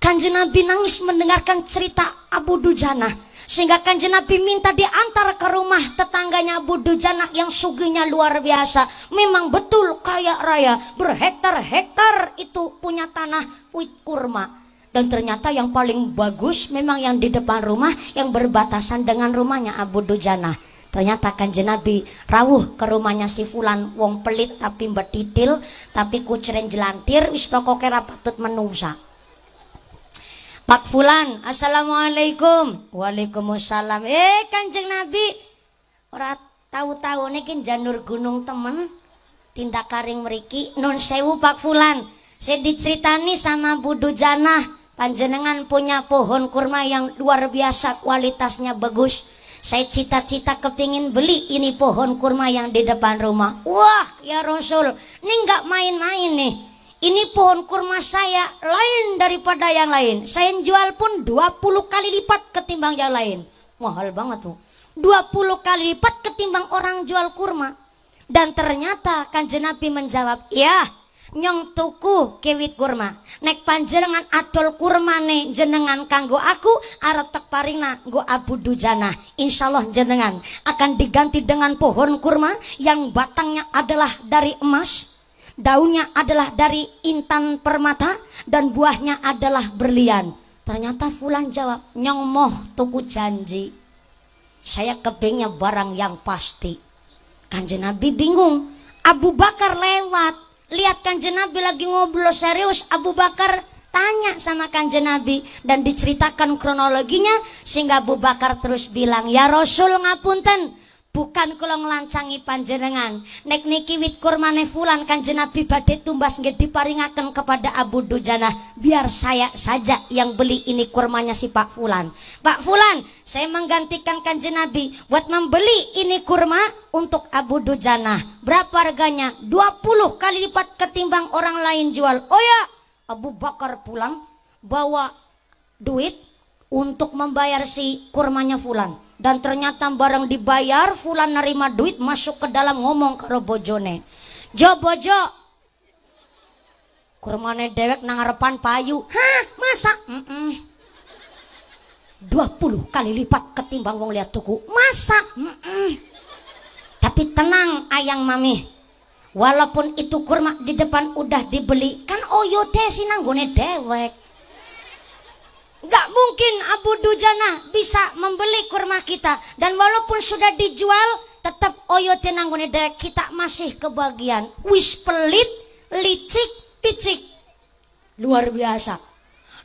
Kanjeng Nabi nangis mendengarkan cerita Abu Dujana, sehingga Kanjeng Nabi minta diantar ke rumah tetangganya Abu Dujana yang sugihnya luar biasa. Memang betul kaya raya, berhektar-hektar itu punya tanah wit kurma. Dan ternyata yang paling bagus memang yang di depan rumah yang berbatasan dengan rumahnya Abu Dujana. Ternyata Kanjeng Nabi rawuh ke rumahnya si fulan, wong pelit tapi betitil, tapi kuceren jelantir, wis pokoke ra patut menungsa. Pak Fulan, assalamualaikum. Waalaikumsalam. Kanjeng Nabi ora tahu-tahu niki janur gunung temen tindak karing mriki. Nun sewu Pak Fulan, saya diceritani sama Bu Dujana, panjenengan punya pohon kurma yang luar biasa, kualitasnya bagus. Saya cita-cita kepingin beli ini pohon kurma yang di depan rumah. Wah ya Rasul, ini nggak main-main nih. Ini pohon kurma saya lain daripada yang lain. Saya jual pun 20 kali lipat ketimbang yang lain. Mahal banget tuh. 20 kali lipat ketimbang orang jual kurma. Dan ternyata Kanjeng Nabi menjawab, ya nyong tuku kewit kurma. Nek panjenengan adol kurmane jenengan kanggo aku, arep tek paringna nggo Abu Dujana. Insyaallah jenengan akan diganti dengan pohon kurma yang batangnya adalah dari emas, daunnya adalah dari intan permata, dan buahnya adalah berlian. Ternyata fulan jawab, nyong moh tuku janji. Saya kepingnya barang yang pasti. Kanjeng Nabi bingung. Abu Bakar lewat, lihat Kanjeng Nabi lagi ngobrol serius. Abu Bakar tanya sama Kanjeng Nabi dan diceritakan kronologinya, sehingga Abu Bakar terus bilang, ya Rasul ngapunten, bukan kula nglancangi panjenengan. Nek niki wit kurmane fulan Kanjeng Nabi badhe tumbas nggih diparingaken kepada Abu Dujana. Biar saya saja yang beli ini kurmanya si Pak Fulan. Pak Fulan, saya menggantikan Kanjeng Nabi buat membeli ini kurma untuk Abu Dujana. Berapa harganya? 20 kali lipat ketimbang orang lain jual. Oh ya, Abu Bakar pulang bawa duit untuk membayar si kurmanya fulan. Dan ternyata barang dibayar, fulan nerima duit, masuk ke dalam ngomong karo bojone, Jo bojo, kurmane dewek nang ngarepan payu. Hah, masa? 20 kali lipat ketimbang wong lihat tuku. Masa? Tapi tenang ayang mami, walaupun itu kurma di depan udah dibeli, kan oyote sinanggone dewek. Gak mungkin Abu Dujana bisa membeli kurma kita. Dan walaupun sudah dijual, tetap oyote nanggone dewek, kita masih kebagian. Wis pelit, licik, picik, luar biasa.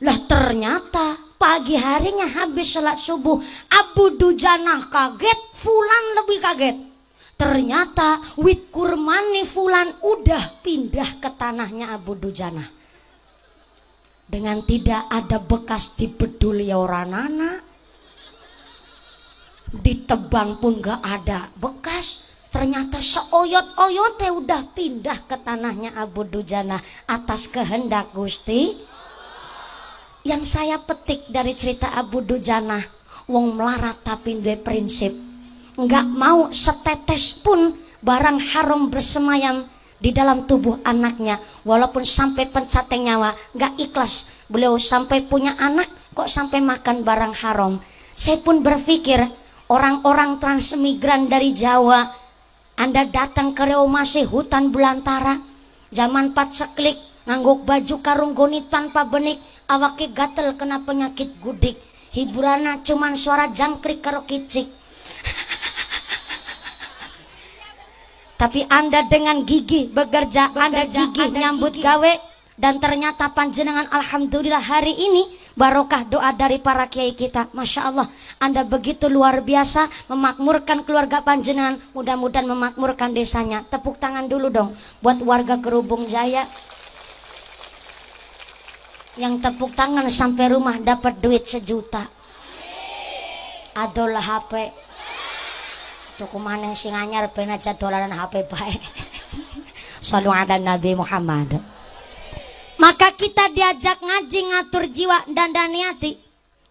Lah ternyata pagi harinya habis sholat subuh, Abu Dujana kaget, fulan lebih kaget. Ternyata wit kurmani fulan udah pindah ke tanahnya Abu Dujana. Dengan tidak ada bekas dibedul ya orang anak, ditebang pun gak ada bekas. Ternyata seoyot-oyote udah pindah ke tanahnya Abu Dujana atas kehendak Gusti. Yang saya petik dari cerita Abu Dujana, wong melarat tapi duwe prinsip, nggak mau setetes pun barang haram bersemayam di dalam tubuh anaknya. Walaupun sampai pencateng nyawa, nggak ikhlas beliau sampai punya anak kok sampai makan barang haram. Saya pun berpikir, orang-orang transmigran dari Jawa, Anda datang ke Riau masih hutan belantara, zaman paceklik, ngangguk baju karung gonit tanpa benik, awake gatel kena penyakit gudik, hiburannya cuman suara jangkrik karo kicik. Tapi Anda dengan gigi bekerja, Anda gigi nyambut gawe, dan ternyata panjenengan alhamdulillah hari ini Barokah doa dari para kiai kita. Masya Allah, Anda begitu luar biasa memakmurkan keluarga panjenengan. Mudah-mudahan memakmurkan desanya. Tepuk tangan dulu dong buat warga Kerubung Jaya yang tepuk tangan sampai rumah dapat duit 1 juta. Adolah HP. Tuh kumanen sing anyar ben aja dolaran HP bae. Shallu ala Nabi Muhammad. Maka kita diajak ngaji ngatur jiwa dan hati.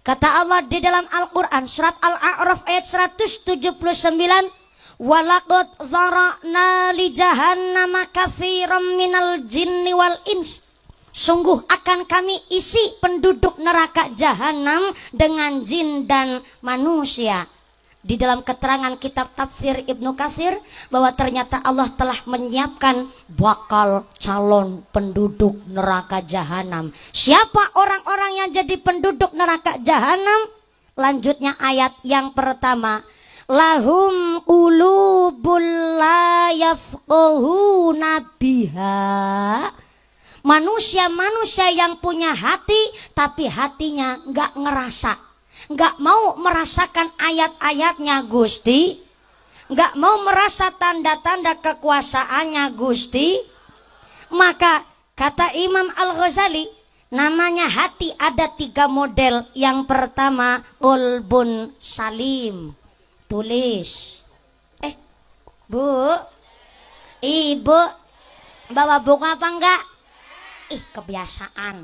Kata Allah di dalam Al-Quran surat Al-A'raf ayat 179, walaqad zara'na li jahannama katsiran minal jinni wal ins. Sungguh akan kami isi penduduk neraka jahanam dengan jin dan manusia. Di dalam keterangan kitab tafsir Ibnu Katsir bahwa ternyata Allah telah menyiapkan bakal calon penduduk neraka jahanam. Siapa orang-orang yang jadi penduduk neraka jahanam? Lanjutnya ayat yang pertama, lahum qulubul la yafqahuna biha. Manusia-manusia yang punya hati tapi hatinya nggak ngerasa, nggak mau merasakan ayat-ayatnya Gusti, nggak mau merasa tanda-tanda kekuasaannya Gusti. Maka kata Imam Al-Ghazali, namanya hati ada 3 model. Yang pertama qalbun salim. Tulis. Bu, ibu bawa buku apa enggak? Kebiasaan.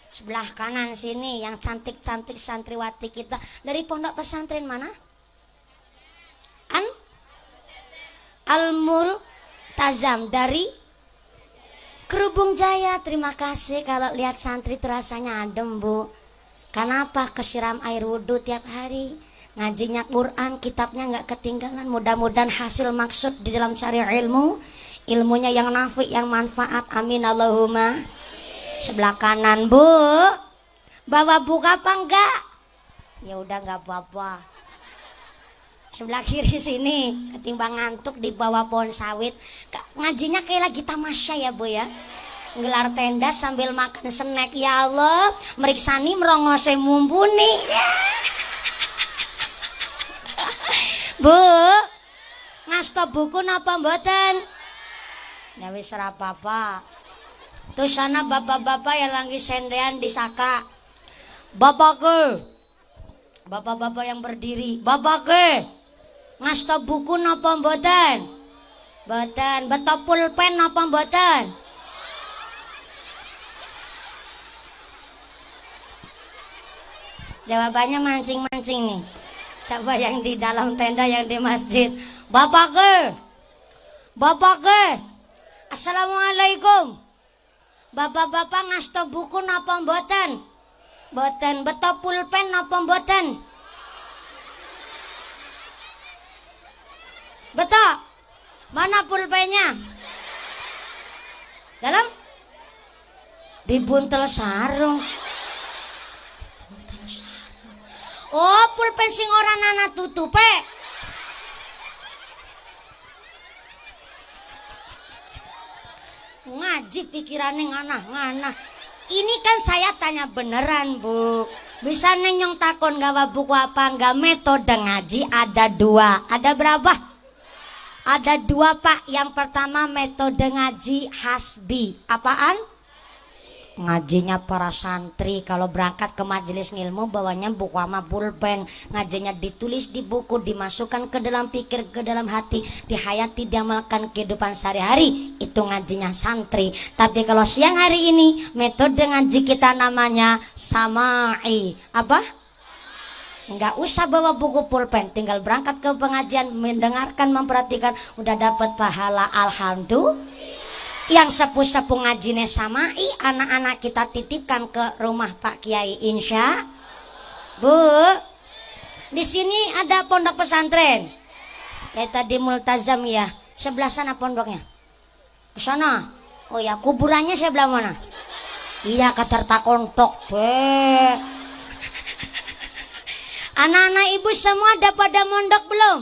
Sebelah kanan sini yang cantik-cantik santriwati kita dari pondok pesantren mana? Al-Multazam dari Kerubung Jaya. Terima kasih. Kalau lihat santri terasanya adem, Bu. Kenapa? Kesiram air wudhu tiap hari, ngajinya Quran, kitabnya nggak ketinggalan. Mudah-mudahan hasil maksud di dalam cari ilmu, ilmunya yang nafi, yang manfaat. Amin Allahumma. Sebelah kanan, Bu, bawa buku apa enggak? Ya udah nggak apa-apa. Sebelah kiri sini, ketimbang ngantuk di bawah pohon sawit. Ngajinya kayak lagi tamasya ya, Bu ya. Gelar tenda sambil makan snack. Ya Allah, meriksani merongose mumpuni. Bu, ngasta buku napa mboten? Ya wis ora apa-apa. Tuh sana bapak-bapak yang lagi sendean di Saka. Bapak bapak-bapak yang berdiri. Bapak ngasta buku napa mboten? Mboten. Beto pulpen napa mboten? Jawabannya mancing-mancing nih. Coba yang di dalam tenda, yang di masjid. Bapak Assalamualaikum. Bapak-bapak ngasta buku napa mboten? Mboten. Beto pulpen napa mboten? Beto. Mana pulpennya? Dalam? Dibuntel sarung. Buntel sarung. Oh, pulpen sing ora nana tutupe. Ngaji pikirannya nganah-nganah. Ini kan saya tanya beneran, Bu. Bisa nenyong takon gawa buku apa enggak? Metode ngaji ada 2. Ada berapa? Ada 2, Pak. Yang pertama metode ngaji hasbi. Apaan? Ngajinya para santri kalau berangkat ke majelis ilmu bawanya buku sama pulpen. Ngajinya ditulis di buku, dimasukkan ke dalam pikir, ke dalam hati, dihayati, diamalkan kehidupan sehari-hari. Itu ngajinya santri. Tapi kalau siang hari ini metode ngaji kita namanya samai. Apa? Enggak usah bawa buku pulpen, tinggal berangkat ke pengajian, mendengarkan, memperhatikan, udah dapat pahala. Alhamdulillah. Yang sepuh-sepuh ngajine samai, anak-anak kita titipkan ke rumah Pak Kiai, insya. Bu, di sini ada pondok pesantren. Kayak tadi Multazam ya. Sebelah sana pondoknya. Ke sana. Oh ya, kuburannya sebelah mana? Iya, katerta kontok. Anak-anak ibu semua ada pada mondok belum?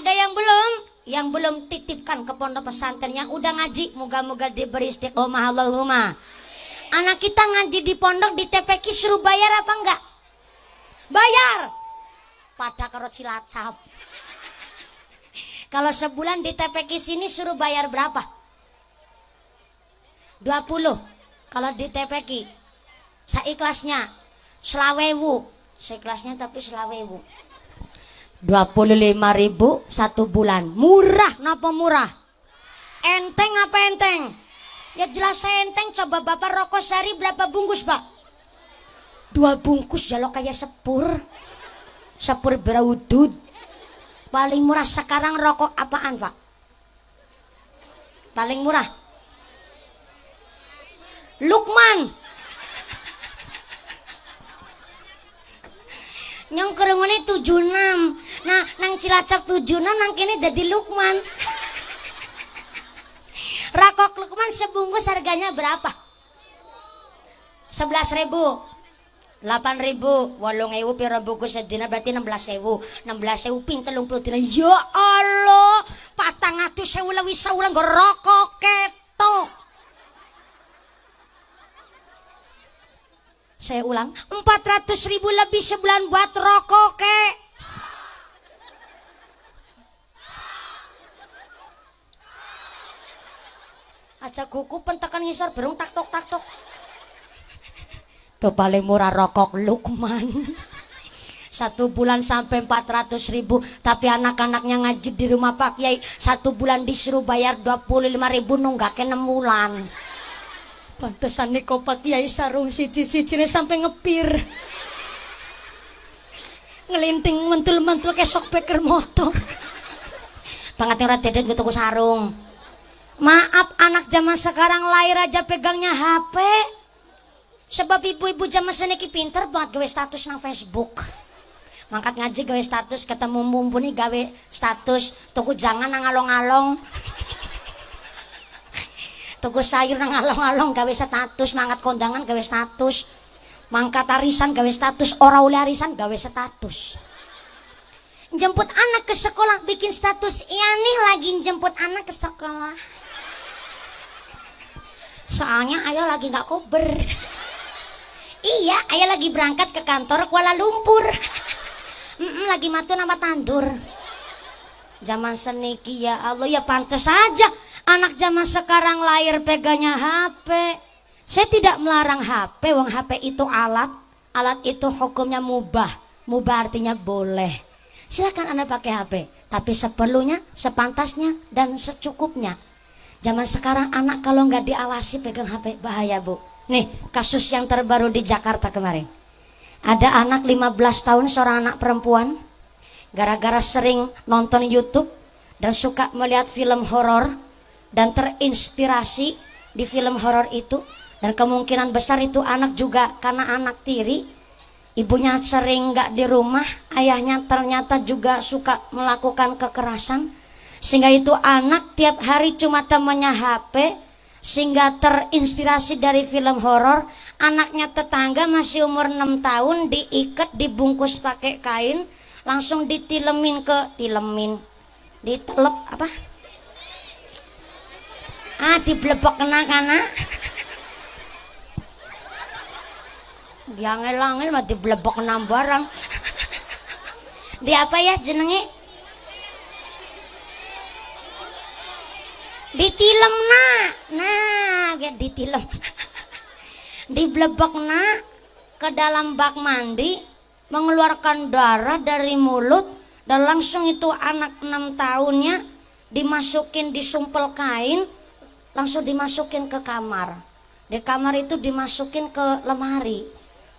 Ada yang belum? Yang belum titipkan ke pondok pesantren, yang udah ngaji, moga-moga diberi istiqomah Allahumma. Anak kita ngaji di pondok di TPQ suruh bayar apa enggak? Bayar. Pada karo Cilacap. Kalau sebulan di TPQ sini suruh bayar berapa? 20. Kalau di TPQ seikhlasnya selawewu. Seikhlasnya tapi selawewu. 25.000 satu bulan. Murah napa murah? Enteng apa enteng? Ya jelas enteng. Coba bapak rokok sehari berapa bungkus pak? 2 bungkus ya lo kayak sepur. Sepur beraudud. Paling murah sekarang rokok apaan pak? Paling murah Lukman. Nyong kerengone 76. Nah nang Cilacap 76 nang kene jadi Lukman. Rokok Lukman sebungkus harganya berapa? 11.000. 8.000, 8.000 pira bungkus sedina berarti 16.000. 16.000 ping 30 dina. Ya Allah, 400.000 lewis saulang nggo rokok ketok. Saya ulang, 400.000 lebih sebulan buat rokok ke. Aja kuku pentekan ngisor berung tak tok tak tok. Tuh paling murah rokok Lukman. 1 bulan sampai 400.000. Tapi anak-anaknya ngaji di rumah Pak Kiai 1 bulan disuruh bayar 25.000 nunggake 6 bulan. Pantesan nih kok Pak Kiai sarung siji-sijine sampai ngepir. Ngelinting mentul-mentul kayak sok beker motor. Banget yang dedet gue tuku sarung. Maaf anak zaman sekarang lahir aja pegangnya HP. Sebab ibu-ibu zaman seniki pinter banget gawe status nang Facebook. Mangkat ngaji gawe status, ketemu mumpuni gawe status, tuku jangan nang along-along. Tuku sayur nang along-along gawe status, mangkat kondangan gawe status. Mangkat arisan gawe status, ora oleh arisan gawe status. Jemput anak ke sekolah bikin status, iya nih lagi jemput anak ke sekolah. Soalnya ayah lagi gak kober. Iya, ayah lagi berangkat ke kantor Kuala Lumpur. Lagi matu nama tandur. Zaman seniki ya Allah, ya pantas saja anak zaman sekarang lahir pegangnya HP. Saya tidak melarang HP, wong HP itu alat. Alat itu hukumnya mubah. Mubah artinya boleh. Silakan Anda pakai HP, tapi seperlunya, sepantasnya dan secukupnya. Zaman sekarang anak kalau nggak diawasi pegang HP bahaya bu. Nih kasus yang terbaru di Jakarta kemarin. Ada anak 15 tahun seorang anak perempuan. Gara-gara sering nonton YouTube dan suka melihat film horor dan terinspirasi di film horor itu. Dan kemungkinan besar itu anak juga karena anak tiri. Ibunya sering nggak di rumah. Ayahnya ternyata juga suka melakukan kekerasan. Sehingga itu anak tiap hari cuma temannya HP. Sehingga terinspirasi dari film horor. Anaknya tetangga masih umur 6 tahun diikat, dibungkus pakai kain, langsung ditilemin ditelep apa? Diblebok kena. Diangel-angel mah diblebok kena barang. Di apa ya jenenge? Ditilem ditilem. Diblebokna ke dalam bak mandi, mengeluarkan darah dari mulut, dan langsung itu anak 6 tahunnya dimasukin, disumpel kain, langsung dimasukin ke kamar. Di kamar itu dimasukin ke lemari,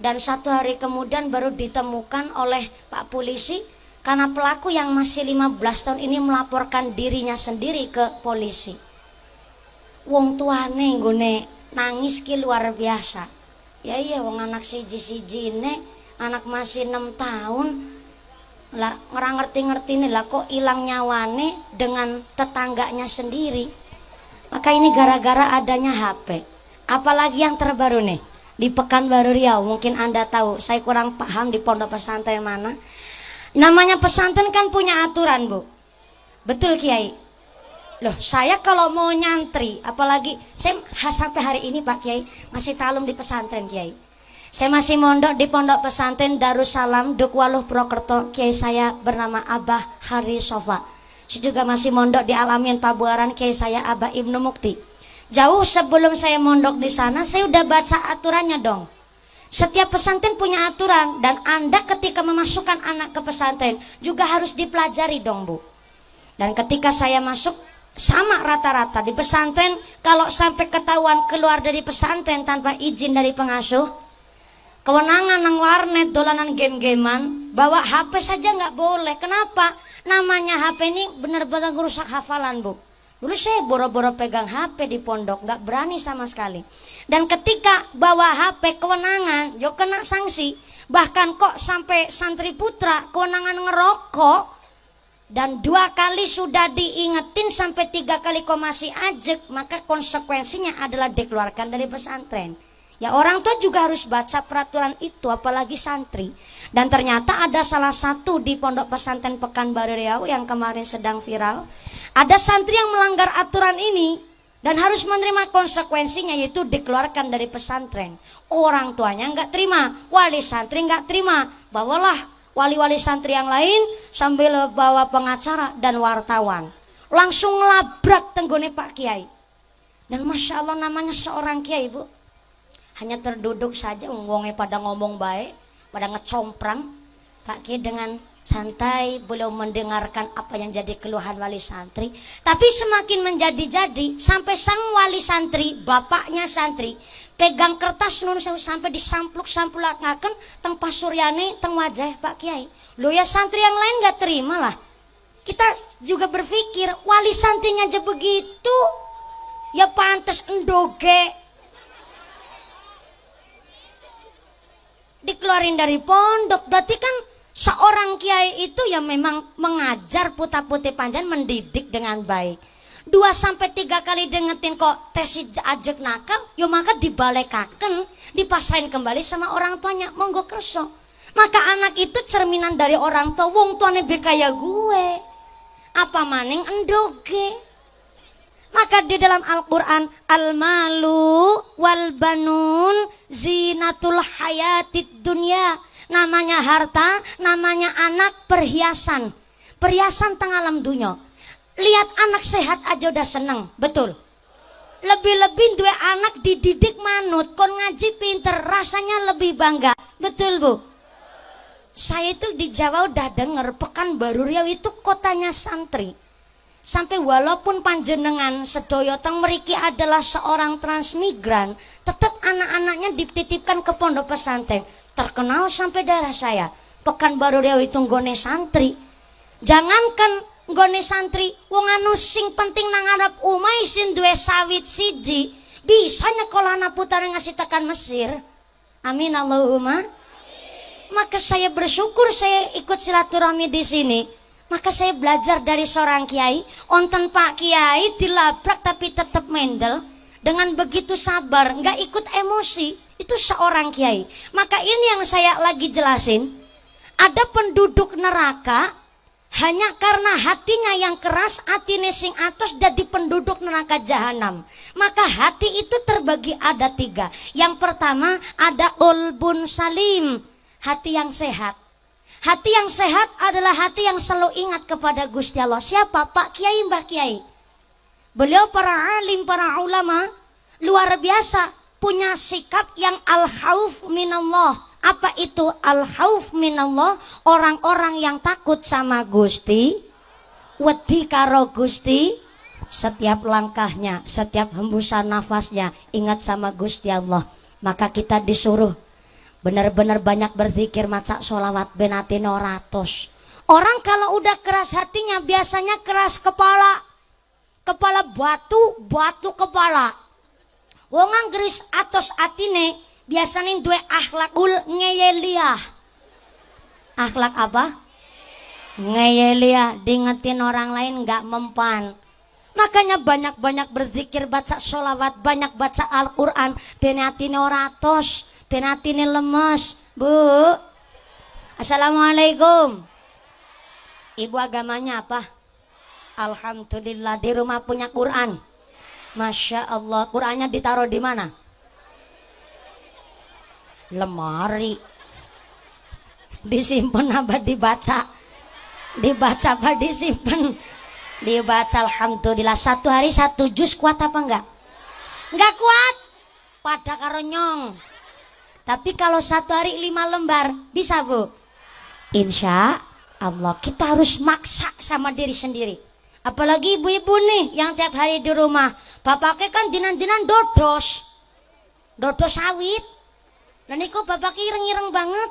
dan 1 hari kemudian baru ditemukan oleh Pak Polisi karena pelaku yang masih 15 tahun ini melaporkan dirinya sendiri ke polisi. Wong tuane nggone nangis ki luar biasa. Ya iya wong anak siji-sijine, anak masih 6 tahun lah, ngerang ngerti-ngerti nih lah kok hilang nyawane dengan tetangganya sendiri. Maka ini gara-gara adanya HP. Apalagi yang terbaru nih di Pekanbaru Riau, mungkin Anda tahu, saya kurang paham di pondok pesantren mana. Namanya pesantren kan punya aturan bu, betul Kiai? Loh, saya kalau mau nyantri, apalagi saya sampai hari ini Pak Kiai masih talum di pesantren Kiai. Saya masih mondok di pondok pesantren Darussalam Dukwaluh Purwokerto. Kiai saya bernama Abah Hari Sofa. Saya juga masih mondok di Alamin Pabuaran. Kiai saya Abah Ibnu Mukti. Jauh sebelum saya mondok di sana, saya udah baca aturannya dong. Setiap pesantren punya aturan, dan Anda ketika memasukkan anak ke pesantren juga harus dipelajari dong Bu. Dan ketika saya masuk, sama rata-rata di pesantren, kalau sampai ketahuan keluar dari pesantren tanpa izin dari pengasuh, kewenangan nang warnet, dolanan game-gamean, bawa HP saja nggak boleh. Kenapa? Namanya HP ini benar-benar merusak hafalan Bu. Dulu saya boro-boro pegang HP di pondok, nggak berani sama sekali. Dan ketika bawa HP kewenangan, yo kena sanksi. Bahkan kok sampai santri putra kewenangan ngerokok, dan 2 kali sudah diingetin sampai 3 kali kok masih ajek, maka konsekuensinya adalah dikeluarkan dari pesantren. Ya orang tua juga harus baca peraturan itu, apalagi santri. Dan ternyata ada salah satu di pondok pesantren Pekanbaru Riau yang kemarin sedang viral. Ada santri yang melanggar aturan ini dan harus menerima konsekuensinya, yaitu dikeluarkan dari pesantren. Orang tuanya nggak terima, wali santri nggak terima, bawalah wali-wali santri yang lain sambil bawa pengacara dan wartawan. Langsung labrak tenggone Pak Kiai. Dan Masya Allah namanya seorang Kiai Bu. Hanya terduduk saja, wongnya pada ngomong baik, pada ngecomprang. Pak Kiai dengan santai beliau mendengarkan apa yang jadi keluhan wali santri. Tapi semakin menjadi-jadi, sampai sang wali santri, bapaknya santri, pegang kertas nun sampai disampluk-samplakaken teng Pasuryani teng wajah Pak Kiai. Loh ya santri yang lain nggak terima lah. Kita juga berpikir wali santrinya aja begitu, ya pantas endoge. Dikeluarin dari pondok, berarti kan seorang kiai itu ya memang mengajar putra-putri panjang, mendidik dengan baik. 2-3 kali dengetin kok tesi ajek nakal, yo maka dibalekaken, dipasrahin kembali sama orang tuanya, monggo kerso. Maka anak itu cerminan dari orang tua, wong tuane be kaya gue, apa maning endoge. Maka di dalam Al-Quran, al-malu wal banun zinatul hayatid dunya. Namanya harta, namanya anak, perhiasan. Perhiasan tengah alam dunia. Lihat anak sehat aja udah seneng, betul. Lebih-lebih dua anak dididik manut, kon ngaji pinter, rasanya lebih bangga, betul Bu. Saya itu di Jawa udah denger Pekanbaru Riau itu kotanya santri. Sampai walaupun panjenengan sedaya teng mriki adalah seorang transmigran, tetap anak-anaknya dititipkan ke pondok pesantren. Terkenal sampai daerah saya. Pekanbaru Riau itu nggone santri. Jangankan nggone santri, wong anu sing penting nang ngarep umah isin duwe sawit siji, bisa nyekolahna putra ngasih tekan Mesir. Amin Allahumma. Maka saya bersyukur saya ikut silaturahmi di sini. Maka saya belajar dari seorang kiai. Onten Pak Kiai dilabrak tapi tetap mendel, dengan begitu sabar, nggak ikut emosi. Itu seorang kiai. Maka ini yang saya lagi jelasin. Ada penduduk neraka hanya karena hatinya yang keras, hatine sing atos jadi penduduk neraka jahanam. Maka hati itu terbagi ada 3. Yang pertama ada qalbun salim, hati yang sehat. Hati yang sehat adalah hati yang selalu ingat kepada Gusti Allah. Siapa? Pak Kiai, Mbah Kiai. Beliau para alim, para ulama luar biasa, punya sikap yang al-khauf minallah. Apa itu al-khauf minallah? Orang-orang yang takut sama Gusti, wedi karo Gusti, setiap langkahnya, setiap hembusan nafasnya ingat sama Gusti Allah. Maka kita disuruh benar-benar banyak berzikir, maca sholawat benatino ratus. Orang kalau udah keras hatinya biasanya keras kepala. Kepala batu, batu kepala. Wong anggeris atos atine biasanya duwe akhlakul ngeyeliah. Akhlak apa? Ngeyeliah, diingetin orang lain nggak mempan. Makanya banyak-banyak berzikir, baca sholawat, banyak baca Al-Quran, benatino ratus. Penatine lemes, Bu. Assalamualaikum. Ibu agamanya apa? Alhamdulillah. Di rumah punya Quran? Masya Allah. Qurannya ditaruh di mana? Lemari. Disimpan apa dibaca? Dibaca apa disimpan? Dibaca. Alhamdulillah. Satu hari satu juz kuat apa enggak? Enggak kuat. Pada karo nyong. Tapi kalau satu hari 5 lembar bisa Bu? Insya Allah. Kita harus maksa sama diri sendiri. Apalagi ibu-ibu nih yang tiap hari di rumah. Bapaknya kan dinan-dinan dodos. Dodos sawit. Dan itu bapaknya ireng-ireng banget.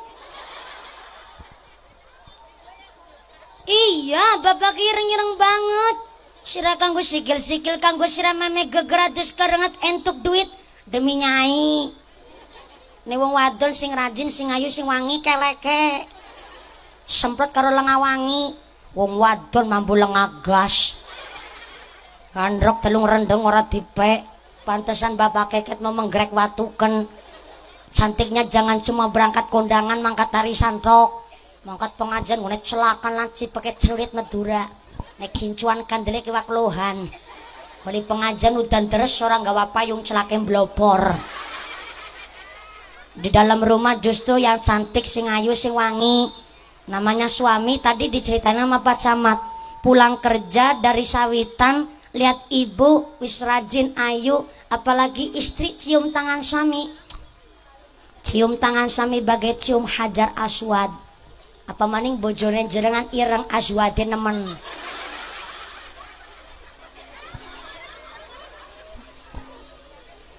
Iya, bapaknya ireng-ireng banget. Sira kanggo sikil-sikil kanggo sira meme gegratus karenget entuk duit demi nyai. Nih wong wadon sing rajin, sing ayu, sing wangi keleke. Semprot karo lenga wangi. Wong wadon mambu lenga gas. Kandrok telung rendeng ora dipek. Pantesan bapak keket mau menggrek watuken. Cantiknya jangan cuma berangkat kondangan mangkat tari santok. Mangkat pengajian ngene celakan lanci pakai celurit Madura. Nek kincuan kandele kiwak lohan. Beli pengajian udan deres orang gawa payung celake blopor. Di dalam rumah justru yang cantik, sing ayu, sing wangi. Namanya suami tadi diceritain sama Pak Camat. Pulang kerja dari sawitan, lihat ibu wis rajin ayu, apalagi istri cium tangan suami. Cium tangan suami bagai cium hajar aswad. Apa maning bojone jerengan ireng aswade nemen.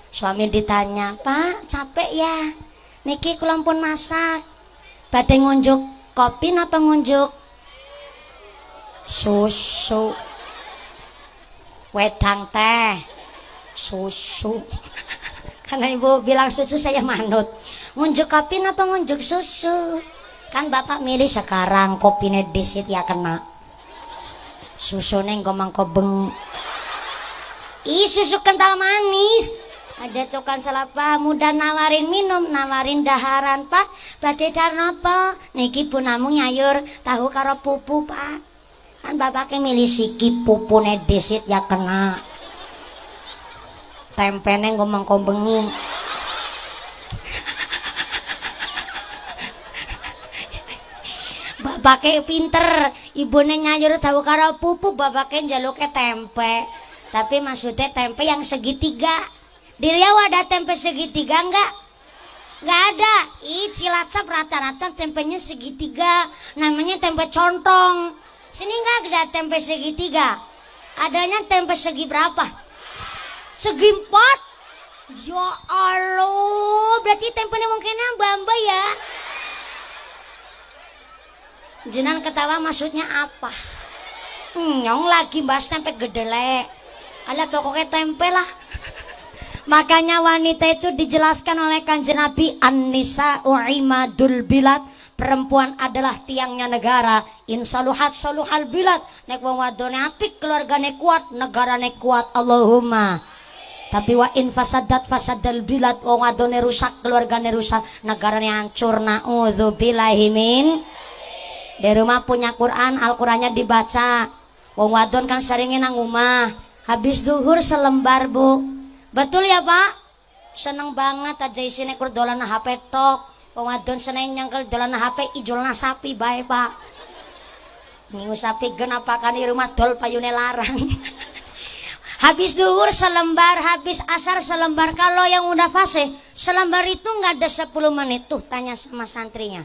Suami ditanya, "Pak, capek ya? Niki kula pun masak. Badhe ngunjuk kopi napa ngunjuk susu? Wedang teh, susu." Karena ibu bilang susu saya manut. Ngunjuk kopi napa ngunjuk susu? Kan bapak milih sekarang kopinya disit ya kena. Susune engko mangko beng. Ih, susu kental manis. Ada cokan selapa muda nawarin minum, nawarin daharan Pak. Badhe dar napa? Niki punamu nyayur tahu karo pupu Pak. Kan bapaknya milih siki pupune disit ya kena. Tempene nggo mangko bengi. Bapaknya pinter, ibune nyayur tahu karo pupu, bapaknya njaluke tempe. Tapi maksudnya tempe yang segitiga. Di Riau ada tempe segitiga enggak? Enggak ada. Ih, Cilacap rata-rata tempenya segitiga. Namanya tempe contong. Sini enggak ada tempe segitiga. Adanya tempe segi berapa? Segi 4. Ya Allah, berarti tempenya mungkin mbak ya. Jenengan ketawa maksudnya apa? Nyong lagi bahas tempe gedelek. Alah pokoknya tempe lah. Makanya wanita itu dijelaskan oleh Kanjeng Nabi, An-nisa'u imadul bilad. Perempuan adalah tiangnya negara. Insaluhat saluhal bilad. Nek wong wadone apik, keluargane kuat, negarane kuat. Allahumma. Tapi wa in fasadat fasadal bilad. Wong wadone rusak, keluargane rusak, negarane hancur. Na'udzubillahi min. Di rumah punya Quran, Al-Qurannya dibaca. Wong wadon kan seringnya nang omah. Habis zuhur selembar Bu. Betul ya Pak? Seneng banget aja isine kur dolan HP tok. Wong wadon seneng nyangkel dolan HP ijolna sapi bae Pak. Minggu sapi gen apakan di rumah dol payune larang. Habis duhur selembar, habis asar selembar. Kalau yang udah fase, selembar itu nggak ada 10 menit tuh tanya sama santrinya.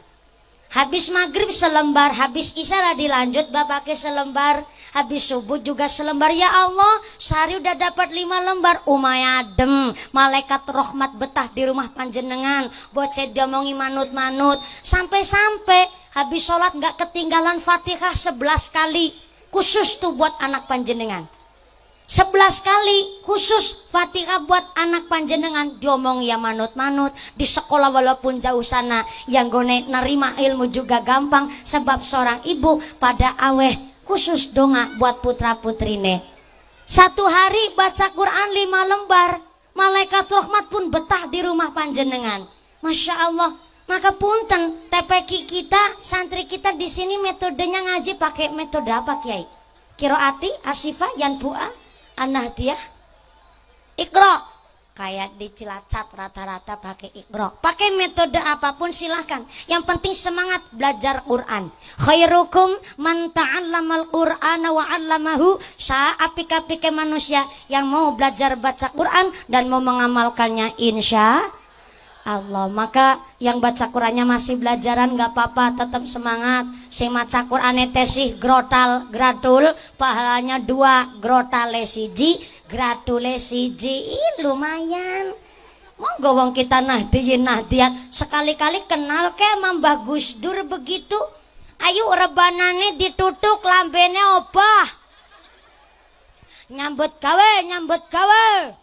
Habis maghrib selembar, habis isya dilanjut bapaknya selembar, habis subuh juga selembar. Ya Allah, sehari udah dapat 5 lembar. Umayadem, malaikat rahmat betah di rumah panjenengan. Bocah diomongi manut-manut. Sampai-sampai habis sholat nggak ketinggalan Fatihah 11 kali. Khusus tuh buat anak panjenengan. 11 kali khusus Fatihah buat anak panjenengan. Diomong ya manut-manut. Di sekolah walaupun jauh sana, yang gone nerima ilmu juga gampang. Sebab seorang ibu pada aweh khusus donga buat putra putrine. Satu hari baca Quran 5 lembar. Malaikat rahmat pun betah di rumah panjenengan. Masya Allah. Maka punten TPQ kita, santri kita di sini metodenya ngaji pakai metode apa Kiai? Kiroati Asifa Yanbu'a An-Nahdiyah Iqra. Kayak di Cilacap rata-rata pakai Iqra. Pakai metode apapun silahkan. Yang penting semangat belajar Quran. Khairukum man ta'allamal Qur'ana wa 'allamahu. Apik-apike manusia yang mau belajar baca Quran dan mau mengamalkannya insya Allah. Maka yang baca Qurannya masih belajaran gak apa-apa, tetap semangat. Sing maca Quran tesih grotal gratul pahalanya 2, grotale siji, gratule siji. Lumayan. Monggo wong kita nahdiyin nahdiyat sekali-kali kenal ke Mbah Gus Dur begitu. Ayo rebanane ditutuk lambene obah. Nyambut gawe, nyambut gawe.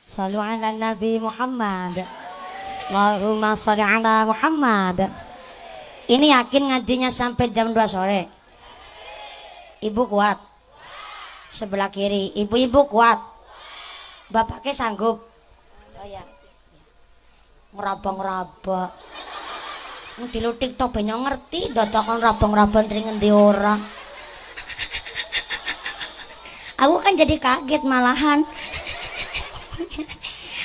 Sallu ala Nabi Muhammad. Allahumma sholli ala Muhammad. Ini yakin ngajinya sampai jam 2 sore? Ibu kuat? Sebelah kiri. Ibu-ibu kuat? Bapaknya sanggup? Oh ya. Ngeraba-ngeraba. Dilutik tok banyak ngerti dotokan rabang-rabang dari ngendi ora. Aku kan jadi kaget malahan.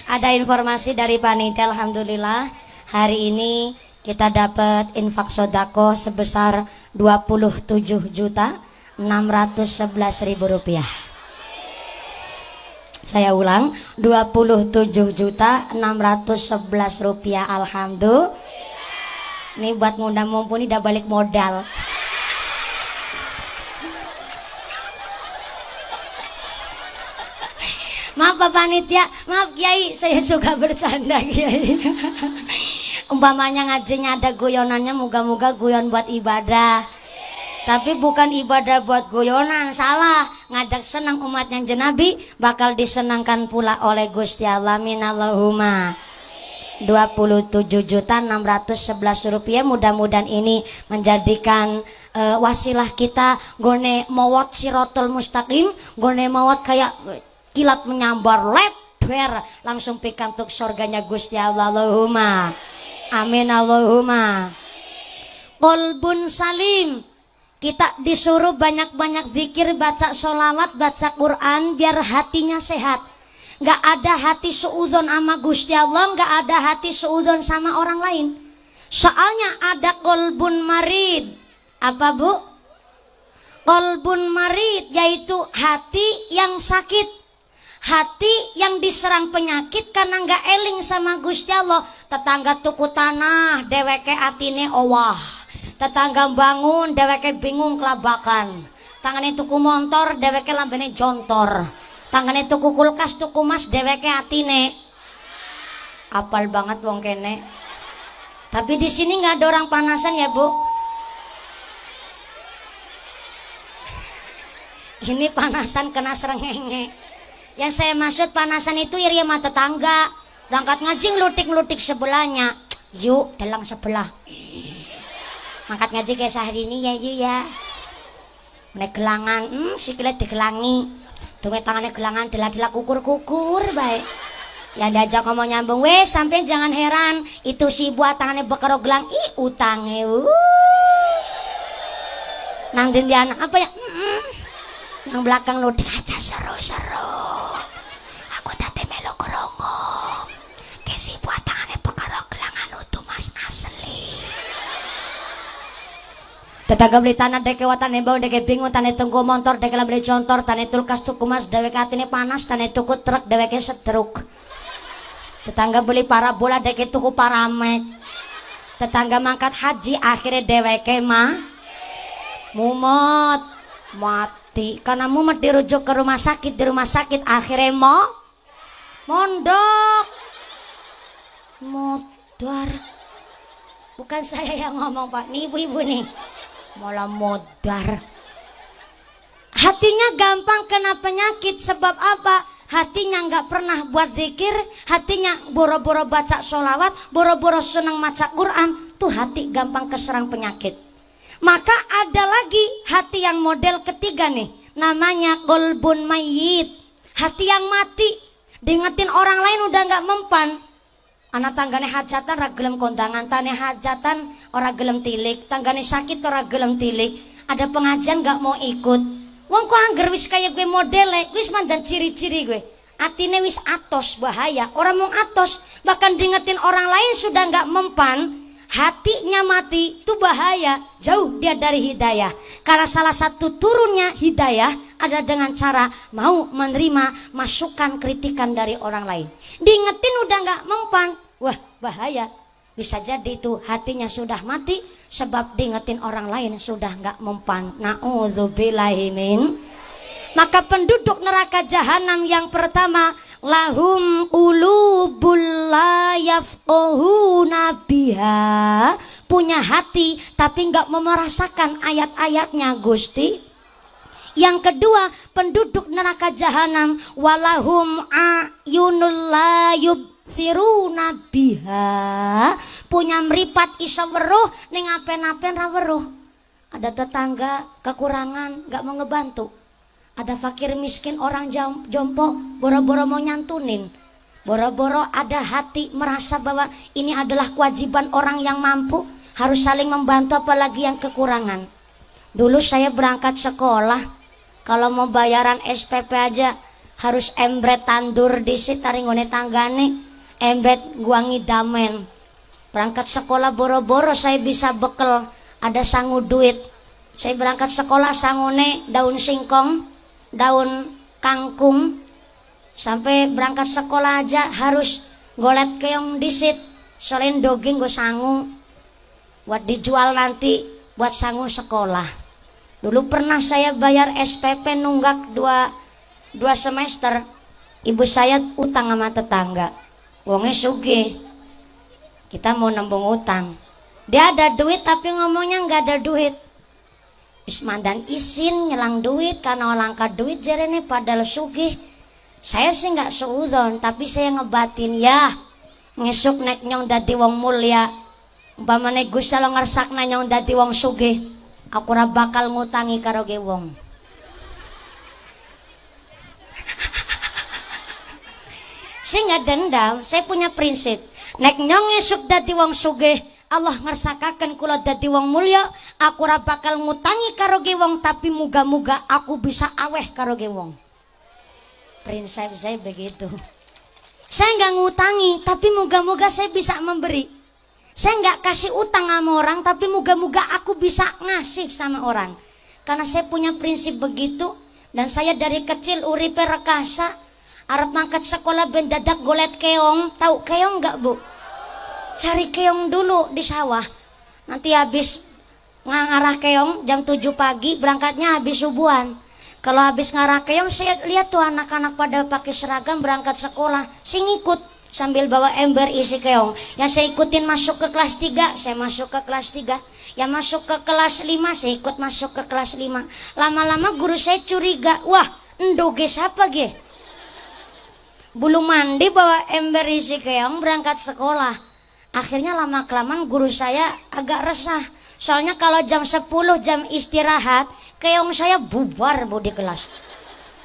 Ada informasi dari panitia, alhamdulillah hari ini kita dapat infak sodako sebesar 27.611.000 rupiah. Saya ulang, 27.611 rupiah. Alhamdulillah. Ini buat ngundang mumpuni udah balik modal. Maaf Pak Panitia, maaf Kiai, saya suka bercanda Kiai. Umpamanya ngajinya ada guyonannya, moga-moga guyon buat ibadah. Tapi bukan ibadah buat guyonan, salah. Ngajak senang umat yang jenabi bakal disenangkan pula oleh Gusti Allah. Minallahumma. 27.611 rupiah. Mudah-mudahan ini menjadikan wasilah kita gone mawat sirotol mustaqim, gone mawat kayak kilat menyambar lebar langsung pikantuk surganya Gusti Allah. Allahumma amin Allahumma. Qalbun salim, kita disuruh banyak-banyak zikir, baca sholawat, baca Quran biar hatinya sehat. Gak ada hati suudzon sama Gusti Allah, gak ada hati suudzon sama orang lain. Soalnya ada qalbun marid. Apa Bu? Qalbun marid yaitu hati yang sakit, hati yang diserang penyakit karena nggak eling sama Gusti Allah. Tetangga tuku tanah deweke atine owah, tetangga bangun deweke bingung kelabakan, tangane tuku motor deweke lambene jontor, tangane tuku kulkas tuku mas deweke atine apal banget wong kene. Tapi di sini nggak ada orang panasan ya Bu. Ini panasan kena serengenge. Yang saya maksud panasan itu iri sama tetangga. Berangkat ngaji ngelutik-ngelutik sebelahnya. Yuk dalam sebelah. Mangkat ngaji kayak sehari ini ya yuk ya. Menek gelangan, sikile digelangi. Tunge tangannya gelangan, dela-dela kukur-kukur baik. Ya diajak ngomong nyambung, weh sampai jangan heran. Itu si buat tangannya bekero gelang, utangnya. Nang dindian apa ya? Yang belakang lu aja seru-seru. Aku tadi melu kerongong. Kesi buat tangannya bekaro gelangan utuh mas asli. Tetangga beli tanah deke watan bau deke bingung tane tunggu motor deke lah beli contor tane tulkas tuku mas dewek atine panas tane tuku truk deweke setruk. Tetangga beli parabola deke tuku paramek. Tetangga mangkat haji akhirnya deweke mah mumot mati karena mumet dirujuk ke rumah sakit, di rumah sakit akhirnya mondok modar. Bukan saya yang ngomong Pak, nih ibu-ibu nih malah modar. Hatinya gampang kena penyakit. Sebab apa? Hatinya nggak pernah buat zikir, hatinya boro-boro baca sholawat, boro-boro senang baca Quran, tuh hati gampang keserang penyakit. Maka ada lagi hati yang model ketiga nih, namanya qalbun mayyit, hati yang mati. Diingetin orang lain udah nggak mempan. Anak tanggane hajatan ora gelem kondangan, tane hajatan ora gelem tilik, tanggane sakit ora gelem tilik. Ada pengajian nggak mau ikut. Wong kok angger wis kaya gue modele, wis mandan ciri-ciri gue. Atine wis atos, bahaya. Orang mau atos, bahkan diingetin orang lain sudah nggak mempan. Hatinya mati, itu bahaya, jauh dia dari hidayah. Karena salah satu turunnya hidayah ada dengan cara mau menerima masukan kritikan dari orang lain. Diingetin udah nggak mempan, wah bahaya. Bisa jadi itu hatinya sudah mati sebab diingetin orang lain sudah nggak mempan. Na'udzubillahimin. Maka penduduk neraka jahanam yang pertama, lahum qulubul la yafqahuna biha, punya hati tapi nggak merasakan ayat-ayatnya Gusti. Yang kedua, penduduk neraka jahanam, walahum ayunul la yubsiruna biha, punya meripat iso weruh ning apen-apen ra weruh. Ada tetangga kekurangan nggak mau ngebantu. Ada fakir miskin orang jompo boro-boro mau nyantunin, boro-boro ada hati merasa bahwa ini adalah kewajiban orang yang mampu, harus saling membantu apalagi yang kekurangan. Dulu saya berangkat sekolah, kalau mau bayaran SPP aja harus embret tandur di sitaringone tanggane, embret gua ngidamen. Berangkat sekolah boro-boro saya bisa bekel, ada sangu duit. Saya berangkat sekolah sangune daun singkong, daun kangkung. Sampai berangkat sekolah aja harus golet keong disit, selain doging gue sangu buat dijual nanti buat sangu sekolah. Dulu pernah saya bayar SPP nunggak dua semester, Ibu saya utang sama tetangga, wongnya sugih, kita mau nembung utang. Dia ada duit tapi ngomongnya nggak ada duit. Ismandan isin nyelang duit karena langka duit jarene padahal sugih. Saya sih nggak seuzon, tapi saya ngebatin ya ngesuk nek nyong dadi wong mulia, umpamane Gusti Allah ngersakna nyong dadi wong sugih, aku ora bakal ngutangi karo ge wong. Saya nggak dendam, saya punya prinsip. Nek nyong ngesuk dadi wong sugih, Allah ngersakaken kula dadi wong mulya, aku ora bakal ngutangi karo ge wong, tapi muga-muga aku bisa aweh karo ge wong. Prinsip saya begitu. Saya nggak ngutangi, tapi muga-muga saya bisa memberi. Saya nggak kasih utang sama orang, tapi muga-muga aku bisa ngasih sama orang. Karena saya punya prinsip begitu, dan saya dari kecil uripe rekasa. Arep mangkat sekolah ben dadak golet keong. Tahu keong nggak bu? Cari keong dulu di sawah. Nanti habis ngarah keong jam 7 pagi, berangkatnya habis subuhan. Kalau habis ngarah keong, saya lihat tuh anak-anak pada pakai seragam berangkat sekolah. Saya ngikut sambil bawa ember isi keong. Yang saya ikutin masuk ke kelas 3, saya masuk ke kelas 3. Yang masuk ke kelas 5, saya ikut masuk ke kelas 5. Lama-lama guru saya curiga, wah endoge siapa ge? Belum mandi bawa ember isi keong berangkat sekolah. Akhirnya lama-kelamaan guru saya agak resah. Soalnya kalau jam 10 jam istirahat, keong saya bubar bu di kelas.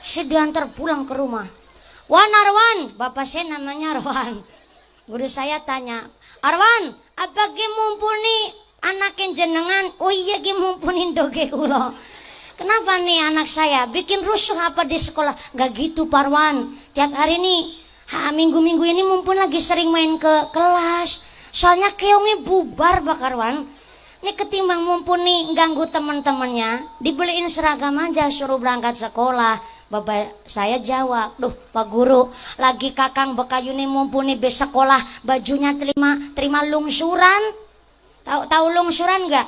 Saya diantar pulang ke rumah. Wan Arwan, bapak saya namanya Arwan. Guru saya tanya, Arwan, apa ge mumpuni anakin jenengan? Oh iya ge mumpuni doge kula. Kenapa nih anak saya bikin rusuh apa di sekolah? Gak gitu Parwan. Tiap hari nih, minggu-minggu ini mumpun lagi sering main ke kelas. Soalnya keongnya bubar Bakarwan. Ini ketimbang mumpun nih ganggu teman-temannya, dibeliin seragam aja suruh berangkat sekolah. Bapak saya jawab, duh Pak Guru, lagi kakang bekayu nih mumpuni bes sekolah bajunya terima lungsuran. Tahu lungsuran nggak?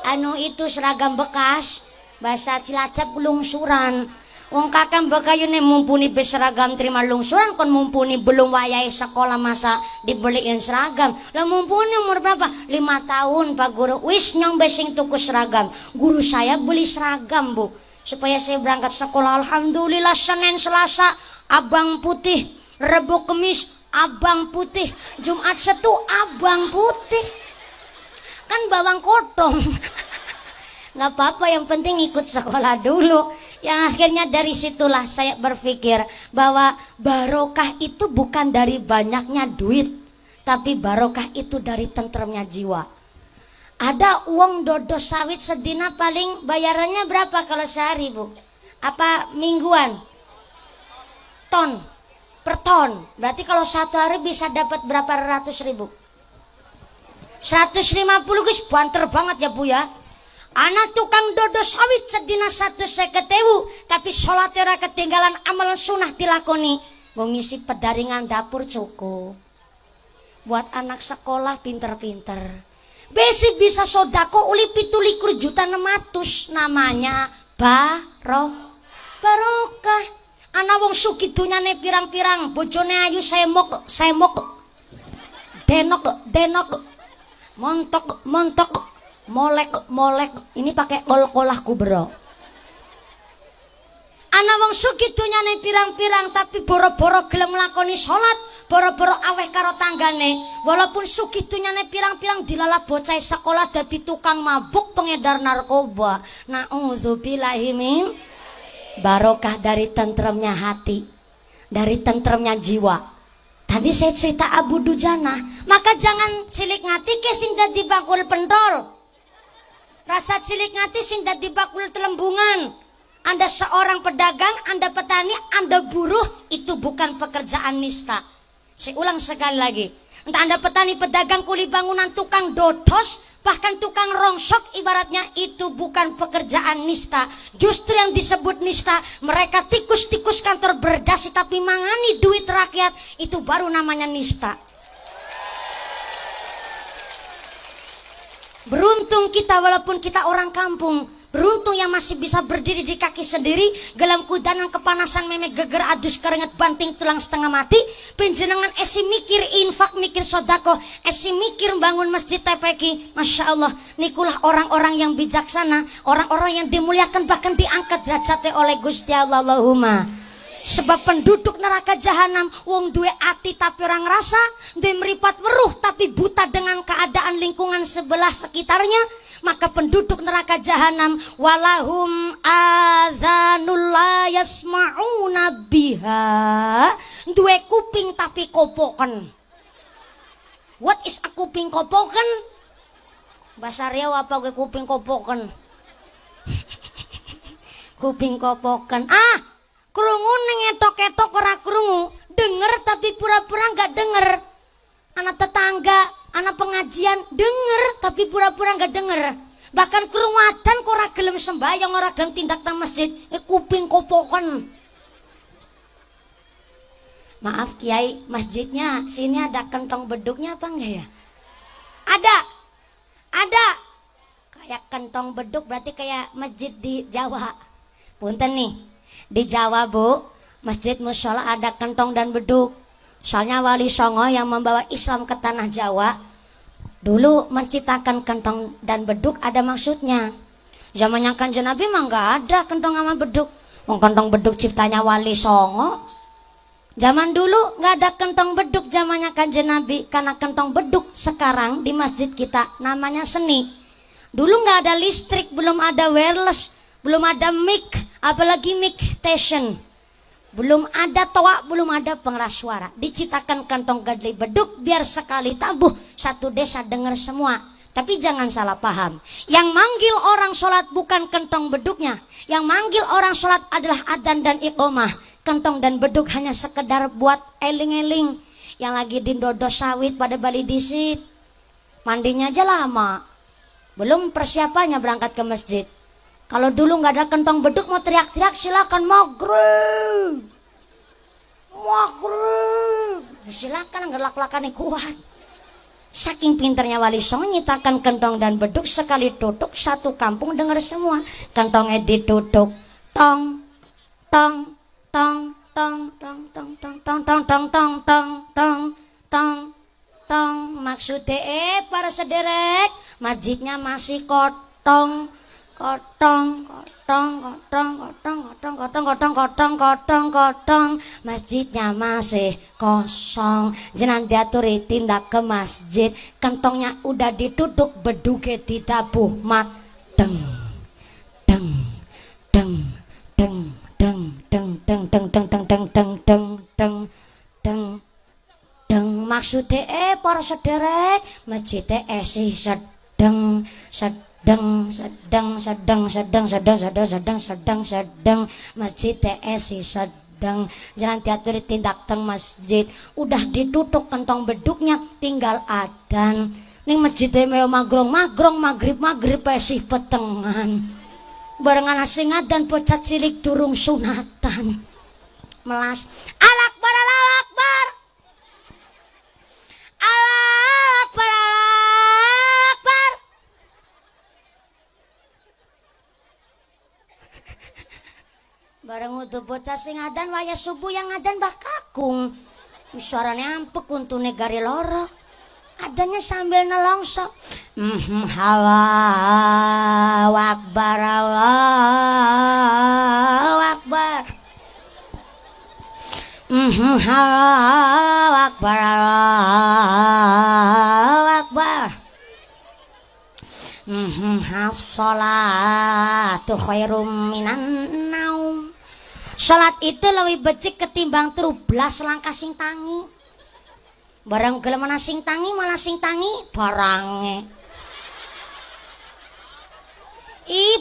Anu itu seragam bekas. Bahasa Cilacap lungsuran. Wong kakang bakayune mumpuni berseragam terima lungsuran, kon mumpuni belum wayai sekolah masa dibeliin seragam. Lah mumpuni umur berapa? 5 tahun Pak Guru. Wis nyong besing tuku seragam. Guru saya beli seragam bu, supaya saya berangkat sekolah. Alhamdulillah Senin Selasa abang putih, Rebo Kemis abang putih, Jumat Sabtu abang putih. Kan bawang kotong. Nggak apa-apa, yang penting ikut sekolah dulu. Yang akhirnya dari situlah saya berpikir bahwa barokah itu bukan dari banyaknya duit, tapi barokah itu dari tentremnya jiwa. Ada uang dodo sawit sedina paling bayarannya berapa kalau sehari bu? Apa mingguan? Ton, per ton. Berarti kalau satu hari bisa dapat berapa ratus ribu? 150 guys, banter banget ya bu ya. Anak tukang dodo sawit sedina 150.000, tapi sholat ora ketinggalan, amal sunnah dilakoni. Gue ngisi pedaringan dapur cukup. Buat anak sekolah pinter-pinter. Besi bisa sodako uli 17 juta 600, namanya barokah. Anak wong suki dunyane pirang-pirang, bojone ayu semok, denok, montok. Molek ini pakai kolahku bro. Ana wong sugih dunyane pirang-pirang tapi boro-boro gelem nglakoni salat, boro-boro aweh karo tanggane. Walaupun sugih dunyane pirang-pirang dilalah bocah sekolah dadi tukang mabuk, pengedar narkoba. Nauzubillahi min. Barokah dari tentremnya hati, dari tentremnya jiwa. Tadi saya cerita Abu Dujana, maka jangan cilik ngati ke sing dadi bakul pentol. Rasa cilik ngati sing dadi bakul telembungan. Anda seorang pedagang, Anda petani, Anda buruh, itu bukan pekerjaan nista. Saya ulang sekali lagi. Entah Anda petani, pedagang, kuli bangunan, tukang dodos, bahkan tukang rongsok, ibaratnya itu bukan pekerjaan nista. Justru yang disebut nista, mereka tikus-tikus kantor berdasi tapi mangani duit rakyat, itu baru namanya nista. Beruntung kita walaupun kita orang kampung, Beruntung yang masih bisa berdiri di kaki sendiri, gelam kudanan kepanasan memek geger adus keringet banting tulang setengah mati. Penjenengan esi mikir infak, mikir sodako, esi mikir bangun masjid TPQ. Masya Allah, nikulah orang-orang yang bijaksana, orang-orang yang dimuliakan bahkan diangkat derajatnya oleh Gusti Allah. Allahumma. Sebab penduduk neraka jahanam wong duwe ati tapi orang rasa, duwe meripat weruh tapi buta dengan keadaan lingkungan sebelah sekitarnya. Maka penduduk neraka jahanam walahum azanul la yasma'una biha, duwe kuping tapi kopoken. What is a kuping kopoken? Bahasa Riau apa gue kuping kopoken? Kuping kopoken. Krungu ngetok-ketok ora krungu, denger tapi pura-pura enggak denger. Anak tetangga, anak pengajian denger tapi pura-pura enggak denger. Bahkan krungu adzan kok ora gelem sembahyang, ora gelem tindak nang masjid, kuping kopoken. Maaf Kiai, masjidnya sini ada kentong beduknya apa enggak ya? Ada. Kayak kentong beduk berarti kayak masjid di Jawa. Punten nih. Di Jawa Bu, masjid mushola ada kentong dan beduk. Soalnya Wali Songo yang membawa Islam ke tanah Jawa dulu menciptakan kentong dan beduk ada maksudnya. Zamannya Kanjeng Nabi mah nggak ada kentong sama beduk. Kentong beduk ciptanya Wali Songo. Zaman dulu nggak ada kentong beduk zamannya Kanjeng Nabi, karena kentong beduk sekarang di masjid kita namanya seni. Dulu nggak ada listrik, belum ada wireless, belum ada mic, apalagi mic station. Belum ada toa, belum ada pengeras suara. Diciptakan kantong gadli beduk biar sekali tabuh satu desa dengar semua. Tapi jangan salah paham. Yang manggil orang sholat bukan kentong beduknya. Yang manggil orang sholat adalah adzan dan iqomah. Kentong dan beduk hanya sekedar buat eling-eling. Yang lagi dindodo sawit pada Bali disit. Mandinya aja lama. Belum persiapannya berangkat ke masjid. Kalau dulu nggak ada kentong beduk mau teriak-teriak silakan maghrib. Silakan ngelak-lakannya kuat. Saking pinternya Wali Songo nyitakan kentong dan beduk sekali tutuk satu kampung dengar semua. Kentongnya ditutuk tong tong tong tong tong tong tong tong tong tong tong tong tong tong tong. Maksudnya para sederek masjidnya masih kotong. Kotong, kotong, kotong, kotong, kotong, kotong, kotong, kotong, kotong, kotong. Masjidnya masih kosong. Jenang diaturi tindak ke masjid. Kentongnya udah ditutup, beduge ditabuh mak. Deng, deng, deng, deng, deng, deng, deng, deng, deng, deng, deng, deng, deng, deng, deng, deng. Maksudnya para sederek masjidnya sih sedeng, sedeng. Sedang masjid TSI sedang jalan teater tindak teng masjid udah ditutup kentong beduknya tinggal adzan ning masjid meo magrong maghrib sih petengan barengan asing adzan pocat cilik durung sunatan melas alakbar alakbar alakbar alakbar. Bareng utuh bocah sing adan waya subuh yang adan Mbah Kakung. Suaranya ampek untune gari loro. Adannya sambil nelongso. Allahu Akbar Allahu Akbar. Allahu Akbar Allahu Akbar. As-sholatu khairum minan naum. Salat itu lebih becik ketimbang 13 langkah sing tangi. Barang gelem sing tangi malah sing tangi barange.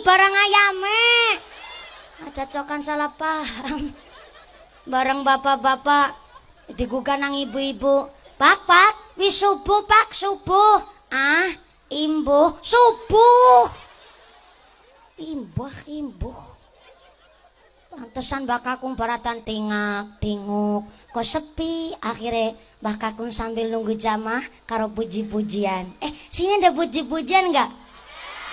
Barang ayame. Aja cokan salah paham. Barang bapak-bapak digugah nang ibu-ibu. Pak, wis subuh Pak, subuh. Imbuh, subuh. Imbuh. Pantesan Mbah Kakung baratan tinguk. Kok sepi. Akhirnya Mbah Kakung sambil nunggu jamaah karo puji-pujian. Sini ada puji-pujian enggak?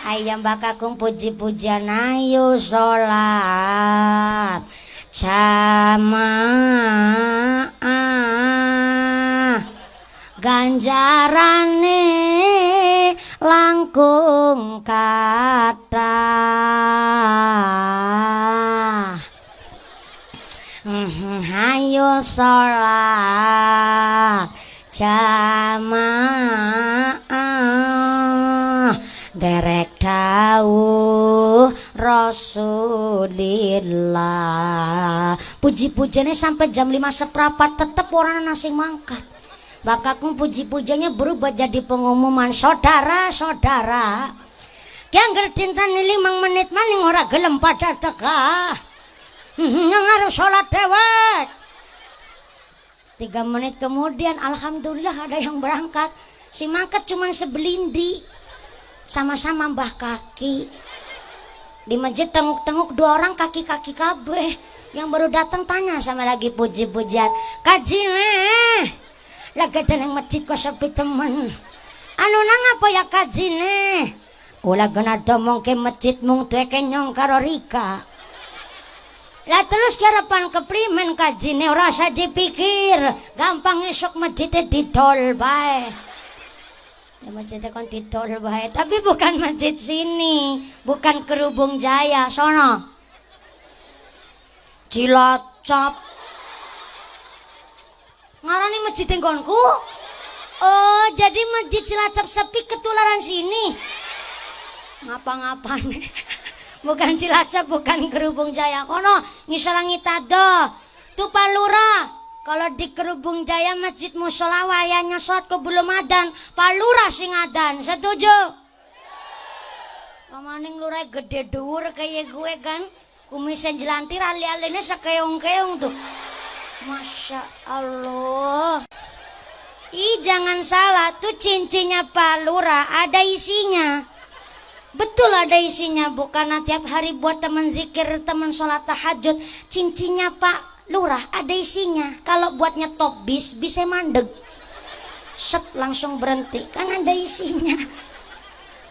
ayam bakakung puji-pujian ayo sholat jamaah ganjarane langkung kathah. Ayo sholat jamaah derek dawuh Rasulillah. Puji-pujiannya sampai jam 5:15 tetep orang nasi mangkat. Bakakung puji-pujiannya berubah jadi pengumuman saudara-saudara. Yang gertintan 5 menit maning ora gelem pada teka. Yang harus sholat dewek. 3 menit kemudian alhamdulillah ada yang berangkat. Si mangkat cuman sebelindi. Sama-sama mbah kaki. Di masjid tenguk-tenguk 2 orang kaki-kaki kabeh. Yang baru datang tanya sama lagi puji-pujian. Kaji nih. Lagi tenang masjid kok sepi temen. Anu nang apa ya kaji nih. Ulah gena domong ke masjid mung tueke nyong karo Rika. Lah terus kirapan keprimen kaji nih ora usah dipikir. Gampang esok masjidnya didol bae. Ya masjidnya kan didol bae. Tapi bukan masjid sini. Bukan Kerubung Jaya. Sono Cilacap. Ngarani masjid enggonku. Oh, jadi masjid Cilacap sepi ketularan sini. Ngapa-ngapan. Bukan Cilacap, bukan Kerubung Jaya. Kono ngisalangi tado. Tu Palura. Kalau di Kerubung Jaya masjid musola wayanya sholat sebelum adan. Palura sing adan. Setuju? Pamaning lurai gede dhuwur kayak gue kan. Kumisnya jelantir ali-alinya sekeong-keong tuh. Masya Allah. Ih jangan salah, tuh cincinnya Pak Lurah ada isinya. Betul ada isinya, bukan tiap hari buat teman zikir, teman sholat tahajud. Cincinnya Pak Lurah ada isinya. Kalau buat nyetop bis, bisa mandeg. Set langsung berhenti, kan ada isinya.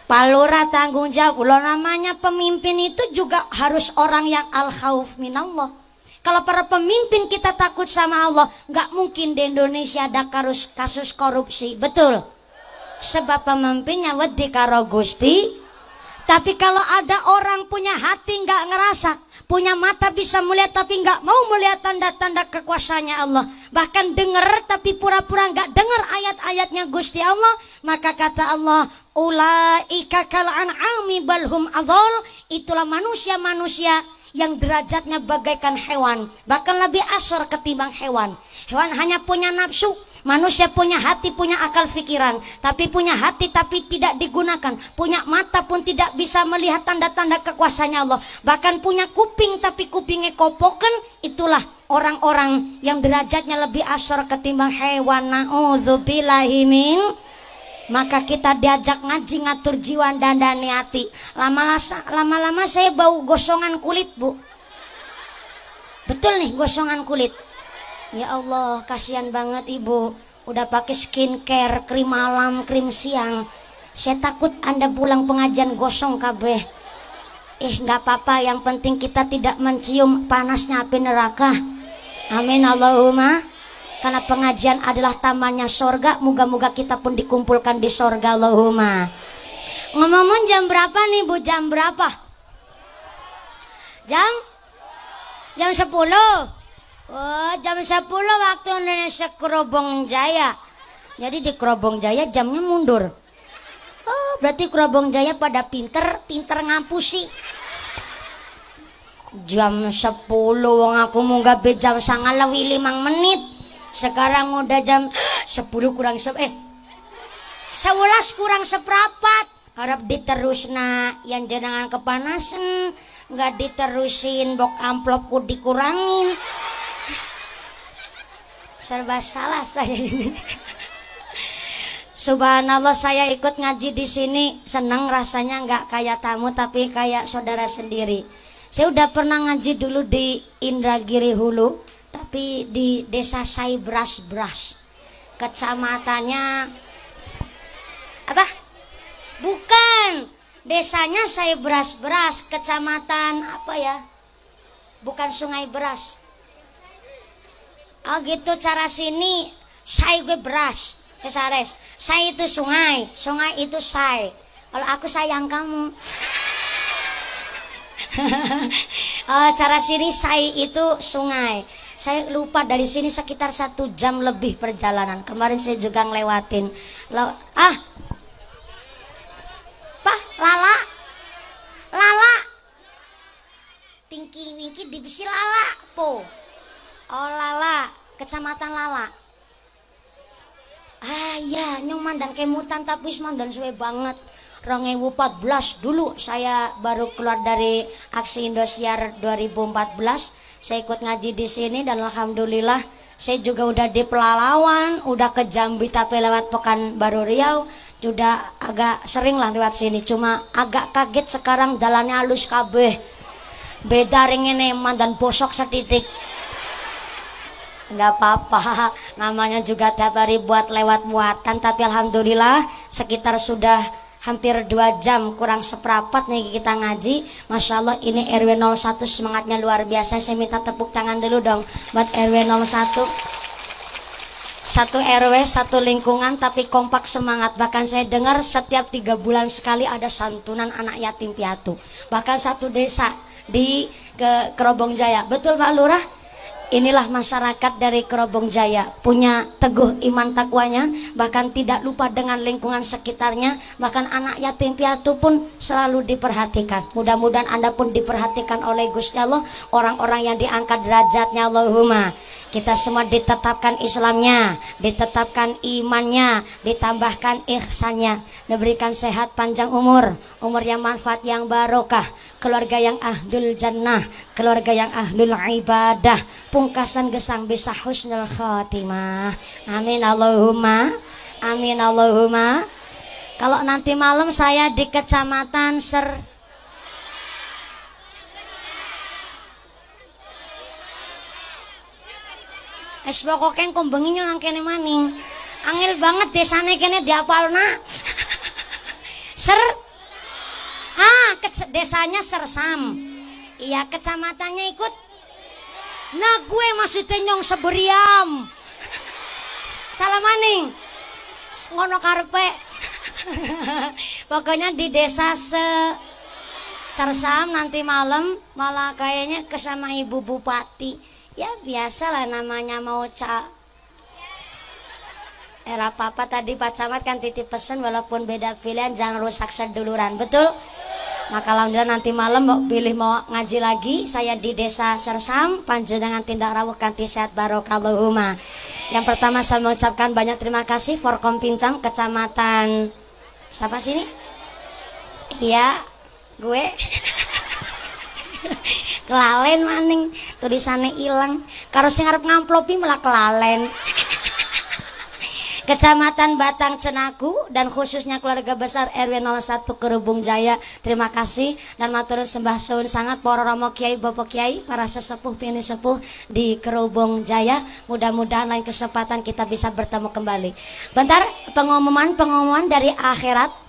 Pak Lurah tanggung jawab. Loh namanya pemimpin itu juga harus orang yang al-khauf minallah. Kalau para pemimpin kita takut sama Allah, nggak mungkin di Indonesia ada kasus korupsi, betul? Sebab pemimpinnya wedi karo Gusti. Tapi kalau ada orang punya hati nggak ngerasa, punya mata bisa melihat tapi nggak mau melihat tanda-tanda kekuasaannya Allah, bahkan dengar tapi pura-pura nggak dengar ayat-ayatnya Gusti Allah, maka kata Allah, ulaika kal an'ami balhum adhal, itulah manusia-manusia yang derajatnya bagaikan hewan, bahkan lebih asor ketimbang hewan. Hewan hanya punya nafsu, manusia punya hati, punya akal pikiran, tapi punya hati tapi tidak digunakan, punya mata pun tidak bisa melihat tanda-tanda kekuasaannya Allah, bahkan punya kuping tapi kupingnya kopokan. Itulah orang-orang yang derajatnya lebih asor ketimbang hewan. Na'udzubillahi min. Maka kita diajak ngaji ngatur jiwa dan hati. Lama-lama saya bau gosongan kulit, Bu. Betul nih, gosongan kulit. Ya Allah, kasihan banget Ibu. Udah pakai skincare, krim malam, krim siang. Saya takut Anda pulang pengajian gosong kabeh. Nggak apa-apa, yang penting kita tidak mencium panasnya api neraka. Amin Allahumma. Karena pengajian adalah tamannya sorga. Moga-moga kita pun dikumpulkan di sorga Allahumma. Ngomong-ngomong jam berapa nih Bu? Jam berapa? Jam 10. Oh jam 10 waktu Indonesia Kerubung Jaya. Jadi di Kerubung Jaya jamnya mundur. Oh berarti Kerubung Jaya pada pinter ngampusi. Jam 10 wong aku mau gabe jam 9:05 menit. Sekarang udah jam 10 kurang 11 kurang seperempat. Harap diterusna yang jenengan kepanasan, nggak diterusin bok amplopku dikurangin. Serba salah saya ini. Subhanallah, saya ikut ngaji di sini senang rasanya, nggak kayak tamu tapi kayak saudara sendiri. Saya udah pernah ngaji dulu di Indragiri Hulu, tapi di desa Saibras, kecamatannya apa? Bukan, Desanya saya Beras, kecamatan apa ya? Bukan Sungai Beras. Oh gitu, cara sini saya gue beras. Kesares. Saya itu sungai itu saya. Kalau aku sayang kamu. Cara sini saya itu sungai. Saya lupa, dari sini sekitar 1 jam lebih perjalanan. Kemarin saya juga ngelewatin. Lala. Tingki wingki dibisi Lala po. Oh Lala, kecamatan Lala. Ya, nyong mandan kemutan tapi mandan suwe banget. 2014 dulu saya baru keluar dari aksi Indosiar 2014. Saya ikut ngaji di sini dan alhamdulillah saya juga udah di Pelalawan, udah ke Jambi tapi lewat Pekanbaru Riau, sudah agak sering lah lewat sini. Cuma agak kaget sekarang jalannya halus kabeh. Beda ringene mandan bosok setitik. Enggak apa-apa, namanya juga tiap hari buat lewat muatan. Tapi alhamdulillah sekitar sudah hampir 2 jam kurang seperempat nih kita ngaji. Masya Allah, ini RW 01 semangatnya luar biasa. Saya minta tepuk tangan dulu dong buat RW 01. Satu RW, satu lingkungan tapi kompak semangat. Bahkan saya dengar setiap 3 bulan sekali ada santunan anak yatim piatu. Bahkan satu desa di Kerobong Jaya. Betul Pak Lurah? Inilah masyarakat dari Kerobong Jaya, punya teguh iman takwanya, bahkan tidak lupa dengan lingkungan sekitarnya, bahkan anak yatim piatu pun selalu diperhatikan. Mudah-mudahan Anda pun diperhatikan oleh Gusti Allah, orang-orang yang diangkat derajatnya. Allahumma. Kita semua ditetapkan Islamnya, ditetapkan imannya, ditambahkan ihsannya, diberikan sehat panjang umur yang manfaat, yang barokah, keluarga yang ahlul jannah, keluarga yang ahlul ibadah, pungkasan gesang bisa husnul khotimah. Amin Allahumma. Amin Allahumma. Kalau nanti malam saya di kecamatan pokoknya kumbenginya nang kene maning. Angel banget desane kene diapalna. Desanya Sersam. Iya, kecamatannya ikut. Nah gue maksudnya nyong Seberiam. Salah maning. Ngono karepe. Pokoknya di desa Sersam nanti malam malah kayaknya kesama Ibu Bupati. Ya biasalah namanya mau era apa tadi Pak Camat kan titip pesan, walaupun beda pilihan jangan rusak seduluran. Betul? Maka alhamdulillah nanti malam mau ngaji lagi. Saya di desa Sersam, panjenengan tindak rawuh kanthi sehat barokah Allahumma. Yang pertama saya mengucapkan banyak terima kasih Forkom Pincang kecamatan siapa sini? Iya, gue. Kelalen maning, tulisannya hilang. Karo sing arep ngamplopi malah kelalen. Kecamatan Batang Cenaku dan khususnya keluarga besar RW 01 Kerubung Jaya, terima kasih dan matur sembah suwun sangat para Romo Kiai, Bapak Kiai, para sesepuh pini sepuh di Kerubung Jaya. Mudah-mudahan lain kesempatan kita bisa bertemu kembali. Bentar, pengumuman dari akhirat.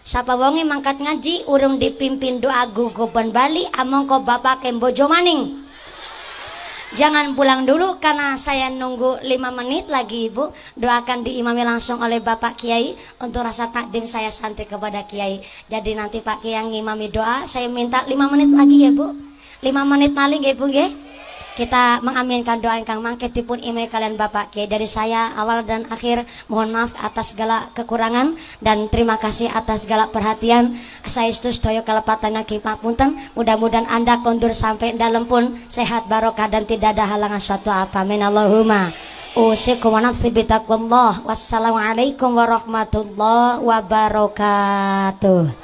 Sapa wonge mangkat ngaji urung dipimpin doa guguban Bali amongko Bapak Kembojo maning. Jangan pulang dulu karena saya nunggu 5 menit lagi Ibu. Doakan diimami langsung oleh Bapak Kiai untuk rasa takdim saya santri kepada Kiai. Jadi nanti Pak Kiai yang ngimami doa, saya minta 5 menit lagi ya Bu. 5 menit maling ya Bu ya. Kita mengaminkan doa ingkang mangke dipun imai kalian Bapak Kiai. Dari saya awal dan akhir mohon maaf atas segala kekurangan dan terima kasih atas segala perhatian. Saya sedaya kelepatan ngaki papunten. Mudah-mudahan Anda kondur sampai dalam pun sehat barokah dan tidak ada halangan suatu apa. Amin Allahumma. Usikum wa nafsi bitaqwallah. Wassalamualaikum warahmatullahi wabarakatuh.